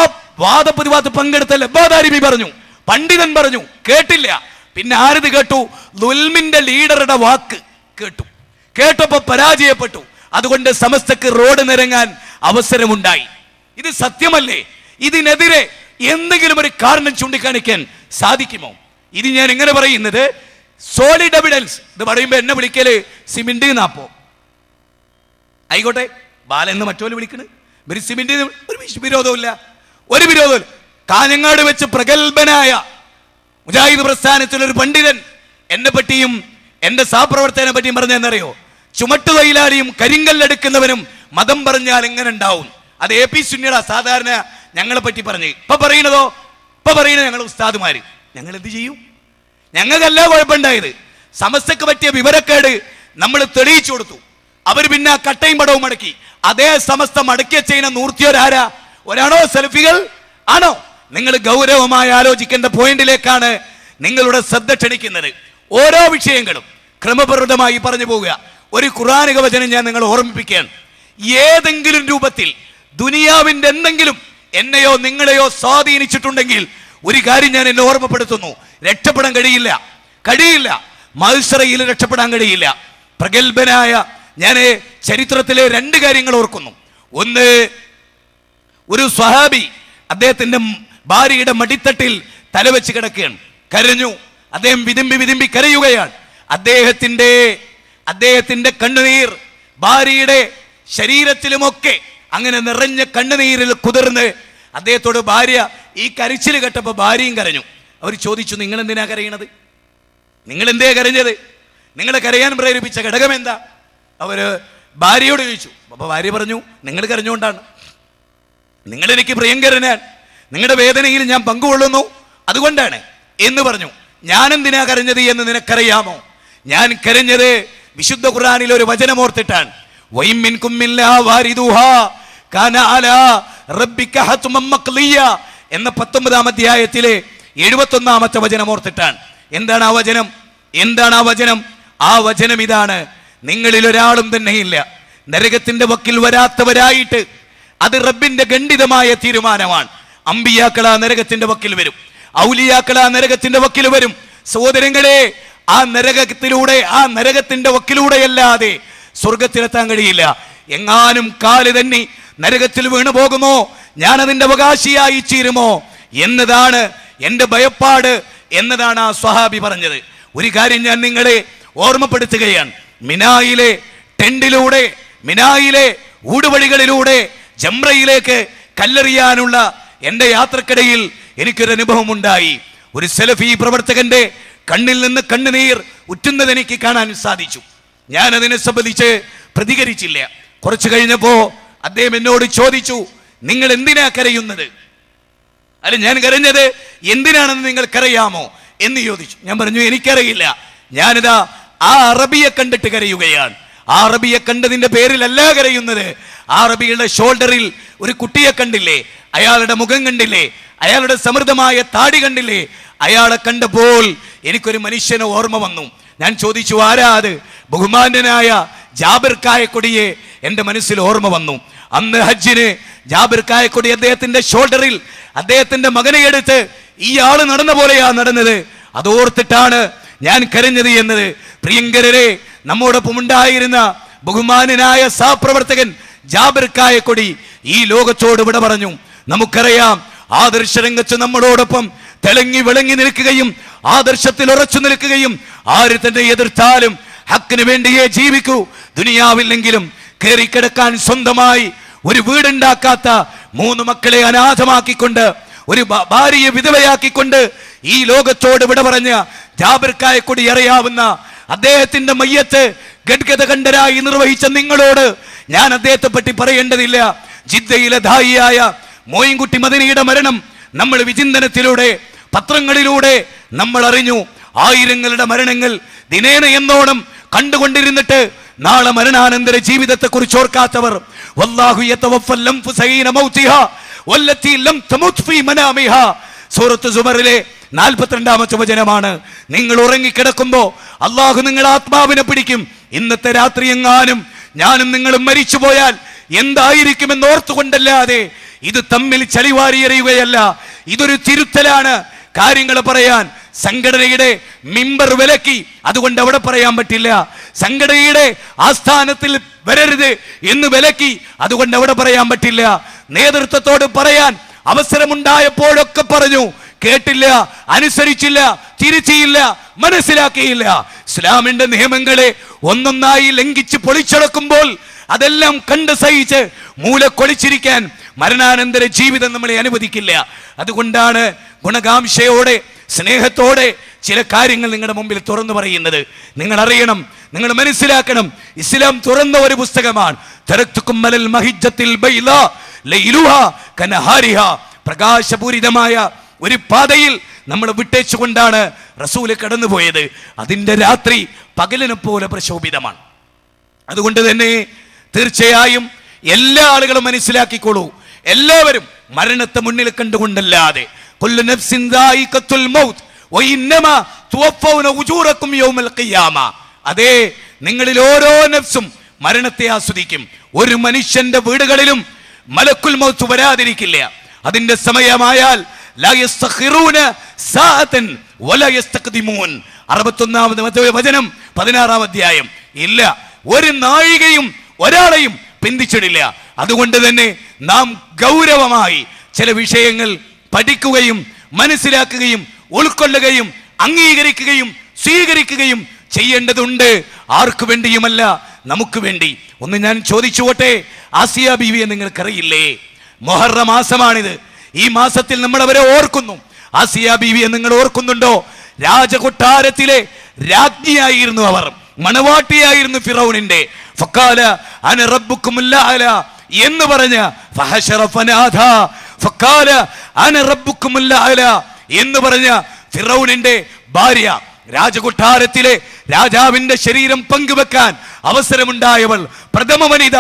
വാദപ്രതിവാദത്തിൽ പങ്കെടുത്ത ലബ്ബാദാരിബി പറഞ്ഞു, പണ്ഡിതൻ പറഞ്ഞു, കേട്ടില്ല. പിന്നെ ആരത് കേട്ടു? ദുൽമിന്റെ ലീഡറുടെ വാക്ക് കേട്ടപ്പോ പരാജയപ്പെട്ടു. അതുകൊണ്ട് സമസ്തക്ക് റോഡ് നിരങ്ങാൻ അവസരമുണ്ടായി. ഇത് സത്യമല്ലേ? ഇതിനെതിരെ എന്തെങ്കിലും ഒരു കാരണം ചൂണ്ടിക്കാണിക്കാൻ സാധിക്കുമോ? ഇത് ഞാൻ എങ്ങനെ പറയുന്നത്? Solid evidence. ഇത് പറയുമ്പോ എന്നെ വിളിക്കല് സിമിന്റ് നാപ്പോ ആയിക്കോട്ടെ, ബാലെന്ന് മറ്റോല് വിളിക്കണ്, സിമിന്റ്. ഒരു വിരോധമില്ല. കാഞ്ഞങ്ങാട് വെച്ച് പ്രഗത്ഭനായ മുജാഹിദ് പ്രസ്ഥാനത്തിൽ ഒരു പണ്ഡിതൻ എന്നെ പറ്റിയും എന്റെ സഹപ്രവർത്തകനെ പറ്റിയും പറഞ്ഞെന്നറിയോ? ചുമട്ടുതൊഴിലാളിയും കരിങ്കല്ലെടുക്കുന്നവനും മതം പറഞ്ഞാൽ എങ്ങനെ ഉണ്ടാവും? അത് AP സുന്നിയുടെ സാധാരണ ഞങ്ങളെ പറ്റി പറഞ്ഞു. ഇപ്പൊ പറയുന്നത് ഞങ്ങൾ ഉസ്താദുമാര്. ഞങ്ങൾ എന്ത് ചെയ്യും? ഞങ്ങൾക്കല്ല കുഴപ്പമുണ്ടായത്. സമസ്തക്ക് പറ്റിയ വിവരക്കേട് നമ്മൾ തെളിയിച്ചു കൊടുത്തു. അവർ പിന്നെ കട്ടയും പടവും മടക്കി. അതേ സമസ്ത മടക്കിയ ചെയ്യുന്ന നൂർത്തിയോരാരാ? ഒരാണോ? സലഫികൾ ആണോ? നിങ്ങൾ ഗൗരവമായി ആലോചിക്കേണ്ട പോയിന്റിലേക്കാണ് നിങ്ങളുടെ ശ്രദ്ധ ക്ഷണിക്കുന്നത്. ഓരോ വിഷയങ്ങളും ക്രമപ്രദമായി പറഞ്ഞു പോവുക. ഒരു ഖുർആനിക വചനം ഞാൻ നിങ്ങളെ ഓർമ്മിപ്പിക്കുകയാണ്. ഏതെങ്കിലും രൂപത്തിൽ ദുനിയാവിന്റെ എന്തെങ്കിലും എന്നെയോ നിങ്ങളെയോ സ്വാധീനിച്ചിട്ടുണ്ടെങ്കിൽ ഒരു കാര്യം ഞാൻ എന്നെ ഓർമ്മപ്പെടുത്തുന്നു: രക്ഷപ്പെടാൻ കഴിയില്ല. മത്സരയിൽ രക്ഷപ്പെടാൻ കഴിയില്ല. പ്രഗത്ഭനായ ഞാൻ ചരിത്രത്തിലെ 2 കാര്യങ്ങൾ ഓർക്കുന്നു. ഒന്ന്, ഒരു സ്വഹാബി അദ്ദേഹത്തിന്റെ ഭാര്യയുടെ മടിത്തട്ടിൽ തലവെച്ച് കിടക്കുകയാണ്, കരഞ്ഞു. അദ്ദേഹം വിതുമ്പി കരയുകയാണ്. അദ്ദേഹത്തിന്റെ കണ്ണുനീർ ഭാര്യയുടെ ശരീരത്തിലുമൊക്കെ അങ്ങനെ നിറഞ്ഞ കണ്ണുനീരിൽ കുതിർന്ന് അദ്ദേഹത്തോട് ഭാര്യ ഈ കരച്ചിൽ കേട്ടപ്പോൾ ഭാര്യയും കരഞ്ഞു. അവർ ചോദിച്ചു, നിങ്ങൾ എന്തിനാ കരയണത്? നിങ്ങൾ എന്തേ കരഞ്ഞത്? നിങ്ങളെ കരയാൻ പ്രേരിപ്പിച്ച ഘടകം എന്താ? അവര് ഭാര്യയോട് ചോദിച്ചു. അപ്പൊ ഭാര്യ പറഞ്ഞു, നിങ്ങൾ കരഞ്ഞുകൊണ്ടാണ്. നിങ്ങൾ എനിക്ക് പ്രിയങ്കരനാണ്, നിങ്ങളുടെ വേദനയിൽ ഞാൻ പങ്കുകൊള്ളുന്നു, അതുകൊണ്ടാണ് എന്ന് പറഞ്ഞു. ഞാൻ എന്തിനാ കരഞ്ഞത് എന്ന് നിനക്കറിയാമോ? ഞാൻ കരഞ്ഞത് വിശുദ്ധ ഖുർആനിൽ ഒരു വചനം ഓർത്തിട്ടാണ്. എന്ന 19-ാം അധ്യായത്തിലെ 71-ാമത്തെ വചനം ഓർത്തിട്ടാണ്. എന്താണ് ആ വചനം? ആ വചനം ഇതാണ്: നിങ്ങളിൽ ഒരാളും തന്നെയില്ല നരകത്തിന്റെ വക്കിൽ വരാത്തവരായിട്ട്. അത് റബ്ബിന്റെ ഖണ്ഡിതമായ തീരുമാനമാണ്. അമ്പിയാക്കളാ നരകത്തിന്റെ വക്കിൽ വരും, ഔലിയാക്കളാ നരകത്തിന്റെ വക്കിൽ വരും. സഹോദരങ്ങളെ, ആ നരകത്തിന്റെ വക്കിലൂടെ അല്ലാതെ സ്വർഗത്തിലെത്താൻ കഴിയില്ല. എങ്ങാനും കാല് തന്നെ നരകത്തിൽ വീണു പോകുമോ, ഞാൻ അതിന്റെ അവകാശിയായി തീരുമോ എന്നതാണ് എന്റെ ഭയപ്പാട് എന്നതാണ് ആ സ്വഹാബി പറഞ്ഞത്. ഒരു കാര്യം ഞാൻ നിങ്ങളെ ഓർമ്മപ്പെടുത്തുകയാണ്. മിനായിലെ ടെന്റിലൂടെ, മിനായിലെ ഊടുവഴികളിലൂടെ ജംറയിലേക്ക് കല്ലെറിയാനുള്ള എന്റെ യാത്രക്കിടയിൽ എനിക്കൊരു അനുഭവം ഉണ്ടായി. ഒരു സലഫി പ്രവർത്തകന്റെ കണ്ണിൽ നിന്ന് കണ്ണുനീർ ഉറ്റുന്നത് എനിക്ക് കാണാൻ സാധിച്ചു. ഞാൻ അതിനെ സംബന്ധിച്ച് പ്രതികരിച്ചില്ല. കുറച്ചു കഴിഞ്ഞപ്പോ അദ്ദേഹം എന്നോട് ചോദിച്ചു, നിങ്ങൾ എന്തിനാ കരയുന്നത്? അല്ല, ഞാൻ കരഞ്ഞത് എന്തിനാണെന്ന് നിങ്ങൾക്കറിയാമോ എന്ന് ചോദിച്ചു. ഞാൻ പറഞ്ഞു, എനിക്കറിയില്ല. ഞാനിതാ ആ അറബിയെ കണ്ടിട്ട് കരയുകയാണ്. ആ അറബിയെ കണ്ടതിന്റെ പേരിലല്ല കരയുന്നത്. ആ അറബിയുടെ ഷോൾഡറിൽ ഒരു കുട്ടിയെ കണ്ടില്ലേ, അയാളുടെ മുഖം കണ്ടില്ലേ, അയാളുടെ സമൃദ്ധമായ താടി കണ്ടില്ലേ, അയാളെ കണ്ടപ്പോൾ എനിക്കൊരു മനുഷ്യനെ ഓർമ്മ വന്നു. ഞാൻ ചോദിച്ചു, ആരാ അത്? ബഹുമാന്യനായ ജാബിർ കായക്കൊടിയെ എന്റെ മനസ്സിൽ ഓർമ്മ വന്നു. അന്ന് ഹജ്ജിന് ജാബിർ കായക്കൊടി അദ്ദേഹത്തിന്റെ ഷോൾഡറിൽ അദ്ദേഹത്തിന്റെ മകനെ എടുത്ത് ഈ ആള് നടന്ന പോലെയാ നടന്നത്. അതോർത്തിട്ടാണ് ഞാൻ കരഞ്ഞത് എന്നത്. പ്രിയങ്കരരെ, നമ്മോടൊപ്പം ഉണ്ടായിരുന്ന ബഹുമാന്യനായ സഹപ്രവർത്തകൻ ജാബിർ കായക്കൊടി ഈ ലോകത്തോട് വിട പറഞ്ഞു. നമുക്കറിയാം, ആദർശരംഗത്ത് നമ്മളോടൊപ്പം തിളങ്ങി വിളങ്ങി നിൽക്കുകയും ആദർശത്തിൽ ഉറച്ചു നിൽക്കുകയും ആര് തന്നെ എതിർത്താലും ഹക്കിന് വേണ്ടിയേ ജീവിക്കൂ, ദുനിയാവില്ലെങ്കിലും കയറിക്കിടക്കാൻ സ്വന്തമായി ഒരു വീടുണ്ടാക്കാത്ത 3 മക്കളെ അനാഥമാക്കിക്കൊണ്ട്, ഒരു ഭാര്യയെ വിധവയാക്കിക്കൊണ്ട് ഈ ലോകത്തോട് വിട പറഞ്ഞ ജാബിർ കായക്കൊടി അറിയാവുന്ന അദ്ദേഹത്തിന്റെ മയ്യത്ത് ഗദ്ഗദകണ്ഠരായി നിർവഹിച്ച നിങ്ങളോട് ഞാൻ അദ്ദേഹത്തെ പറ്റി പറയേണ്ടതില്ല. ജിദ്ദയിലെ ദായിയായ മോയിൻകുട്ടി മദനിയുടെ മരണം നമ്മൾ വിചിന്തനത്തിലൂടെ, പത്രങ്ങളിലൂടെ നമ്മൾ അറിഞ്ഞു. ആയിരങ്ങളുടെ മരണങ്ങൾ ദിനേന എന്നോണം കണ്ടുകൊണ്ടിരുന്നിട്ട് നാളെ മരണാനന്തര ജീവിതത്തെ കുറിച്ച് ഓർക്കാത്തവർ, വല്ലാഹു യതവഫൽ അൻഫുസൈന മൗതിഹാ വല്ലത്തി ലം തമുത് ഫീ മനാമിഹാ, സൂറത്ത് സുമറിലെ 42-ാമത്തെ വചനമാണ്. നിങ്ങൾ ഉറങ്ങിക്കിടക്കുമ്പോ അള്ളാഹു നിങ്ങളുടെ ആത്മാവിനെ പിടിക്കും. ഇന്നത്തെ രാത്രി എങ്ങാനും ഞാനും നിങ്ങളും മരിച്ചു പോയാൽ എന്തായിരിക്കുമെന്ന് ഓർത്തുകൊണ്ടല്ലാതെ ഇത് തമ്മിൽ ചളിവാരി എറിയുകയല്ല, ഇതൊരു തിരുത്തലാണ്. കാര്യങ്ങൾ പറയാൻ സംഘടനയുടെ മിമ്പർ വിലക്കി, അതുകൊണ്ട് അവിടെ പറയാൻ പറ്റില്ല. സംഘടനയുടെ ആസ്ഥാനത്തിൽ വരരുത് എന്ന് വിലക്കി, അതുകൊണ്ട് അവിടെ പറയാൻ പറ്റില്ല. നേതൃത്വത്തോട് പറയാൻ അവസരമുണ്ടായപ്പോഴൊക്കെ പറഞ്ഞു, കേട്ടില്ല, അനുസരിച്ചില്ല, തിരിച്ചില്ല, മനസ്സിലാക്കിയില്ല. ഇസ്ലാമിന്റെ നിയമങ്ങളെ ഒന്നൊന്നായി ലംഘിച്ച് പൊളിച്ചടക്കുമ്പോൾ അതെല്ലാം കണ്ട് സഹിച്ച് മൂലക്കൊളിച്ചിരിക്കാൻ മരണാനന്തര ജീവിതം നമ്മളെ അനുവദിക്കില്ല. അതുകൊണ്ടാണ് ഗുണകാംക്ഷയോടെ, സ്നേഹത്തോടെ ചില കാര്യങ്ങൾ നിങ്ങളുടെ മുമ്പിൽ തുറന്നു പറയുന്നത്. നിങ്ങൾ അറിയണം, നിങ്ങൾ മനസ്സിലാക്കണം. ഇസ്ലാം തുറന്ന ഒരു പുസ്തകമാണ്. തറക്തുക്കും അലൽ മഹിജ്ജത്തിൽ ബൈളാ ലൈലുഹാ കനഹാരിഹാ, പ്രകാശപൂരിതമായ ഒരു പാതയിൽ നമ്മൾ വിട്ടേച്ചുകൊണ്ടാണ് റസൂല് കടന്നുപോയത്. അതിന്റെ രാത്രി പകലിനെ പോലെ പ്രശോഭിതമാണ്. അതുകൊണ്ട് തന്നെ തീർച്ചയായും എല്ലാ ആളുകളും മനസ്സിലാക്കിക്കോളൂ, എല്ലാവരും മരണത്തെ മുന്നിൽ കണ്ടുകൊണ്ടല്ലാതെ, കുല്ലു നഫ്സിൻ ദായിഖത്തുൽ മൗത്ത് വഇന്നമാ തുവഫൗന ഉജൂറക്കും യൗമൽ ഖിയാമ, അതേ, നിങ്ങളിൽ ഓരോ നഫ്സും മരണത്തെ ആസ്വദിക്കും. ഒരു മനുഷ്യന്റെ വീടുകളിലും മലക്കുൽ മൗത്ത് വരാതിരിക്കില്ല. അതിന്റെ സമയമായാൽ ലാ യസ്തഖിറൂന സാഅതൻ വലാ യസ്തഖ്ദിമൂൻ, 61-ാമത്തെ വചനം 16-ാം അധ്യായം. ഇല്ല, ഒരു നാഴികയും ഒരാളെയും പിന്തിച്ചിടില്ല. അതുകൊണ്ട് തന്നെ നാം ഗൗരവമായി ചില വിഷയങ്ങൾ പഠിക്കുകയും മനസ്സിലാക്കുകയും ഉൾക്കൊള്ളുകയും അംഗീകരിക്കുകയും സ്വീകരിക്കുകയും ചെയ്യേണ്ടതുണ്ട്. ആർക്കു വേണ്ടിയുമല്ല, നമുക്ക് വേണ്ടി. ഒന്ന് ഞാൻ ചോദിച്ചുകൊട്ടെ, ആസിയ ബീവിയെ നിങ്ങൾക്കറിയില്ലേ? മുഹറം മാസമാണിത്. ഈ മാസത്തിൽ നമ്മൾ അവരെ ഓർക്കുന്നു. ആസിയ ബീവിയെ നിങ്ങൾ ഓർക്കുന്നുണ്ടോ? രാജകൊട്ടാരത്തിലെ രാജ്ഞിയായിരുന്നു അവർ, മണവാട്ടിയായിരുന്നു ഫിറൗനിന്റെ. ഫഖാല അന റബ്ബുക്കുമുൽ അഅല എന്ന് പറഞ്ഞ ഫഹശറ ഫനാദാ, ഫഖാല അന റബ്ബുക്കുമുൽ അഅല എന്ന് പറഞ്ഞ ഫിറൗനിന്റെ ഭാര്യ, രാജകൊട്ടാരത്തിലെ രാജാവിന്റെ ശരീരം പങ്കുവെക്കാൻ അവസരമുണ്ടായവൾ, പ്രഥമ വനിത,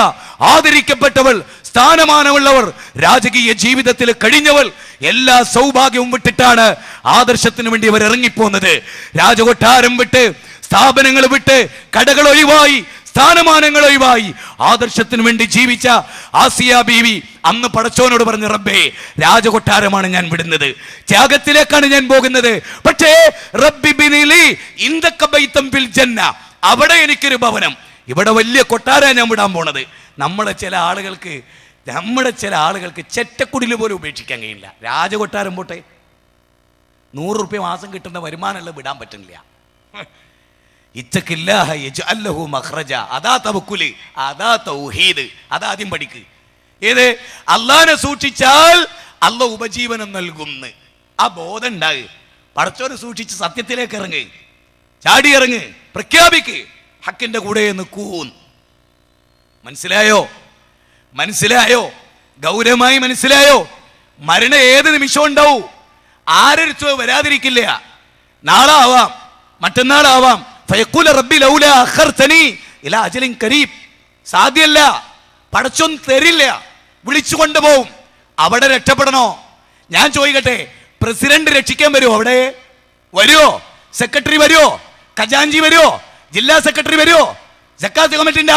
ആദരിക്കപ്പെട്ടവൾ, സ്ഥാനമാനമുള്ളവർ, രാജകീയ ജീവിതത്തിൽ കഴിഞ്ഞവൾ, എല്ലാ സൗഭാഗ്യവും വിട്ടിട്ടാണ് ആദർശത്തിന് വേണ്ടി അവർ ഇറങ്ങിപ്പോന്നത്. രാജകൊട്ടാരം വിട്ട്, സ്ഥാപനങ്ങൾ വിട്ട്, കടകൾ ഒഴിവായി, സ്ഥാനമാനങ്ങൾ ഒഴിവായി ആദർശത്തിന് വേണ്ടി ജീവിച്ച ആസിയ ബീവി അന്ന് പടച്ചോനോട് പറഞ്ഞു, റബ്ബേ, രാജകൊട്ടാരമാണ് ഞാൻ വിടുന്നത്, ത്യാഗത്തിലേക്കാണ് ഞാൻ പോകുന്നത്. പക്ഷേ റബ്ബി ബിനിലി ഇൻദക ബൈതൻ ഫിൽ ജന്ന, അവിടെ എനിക്കൊരു ഭവനം, ഇവിടെ വലിയ കൊട്ടാര ഞാൻ വിടാൻ പോണത്. നമ്മുടെ ചില ആളുകൾക്ക് ചെറ്റക്കുടിൽ പോലും ഉപേക്ഷിക്കാൻ കഴിയില്ല. രാജകൊട്ടാരം പോട്ടെ, 100 റുപ്യ മാസം കിട്ടുന്ന വരുമാനമുള്ള വിടാൻ പറ്റുന്നില്ല. ഇത്തഖില്ലാഹ യജ്അൽ ലഹു മഖ്റജ. അതാ തവക്കുല്, അതാ തൗഹീദ്. അതാദ്യം പഠിക്ക്. ഏത്? അള്ളാനെ സൂക്ഷിച്ചാൽ അള്ളാഹ് ഉപജീവനം നൽകുന്നു. ആ ബോധം ഉണ്ടാകുക. പടച്ചോനെ സൂക്ഷിച്ച് സത്യത്തിലേക്ക് ഇറങ്ങ്, ചാടി ഇറങ്ങ്, പ്രഖ്യാപിക്ക്, ഹക്കിന്റെ കൂടെ നിൽക്കൂന്ന്. മനസ്സിലായോ? ഗൗരവമായി മനസ്സിലായോ? മരണം ഏത് നിമിഷവും ഉണ്ടാവും. ആരടുത്തോ വരാതിരിക്കില്ല. നാളെ ആവാം, മറ്റന്നാളാവാം. ഫയഖൂല റബ്ബി ലൗലാ അഖർതനി ഇലാ അജലിൻ ഖരീബ്. സാധ്യല്ല, പടച്ചോൻ തരില്ല, വിളിച്ചു കൊണ്ടുപോകും. അവിടെ രക്ഷപ്പെടണോ? ഞാൻ ചോദിക്കട്ടെ, പ്രസിഡന്റ് രക്ഷിക്കാൻ വരുമോ? അവിടെ വരുമോ? സെക്രട്ടറി വരുമോ? ഖജാൻജി വരുമോ? ജില്ലാ സെക്രട്ടറി വരുമോ? സക്കാത്ത് കമ്മിറ്റിന്റെ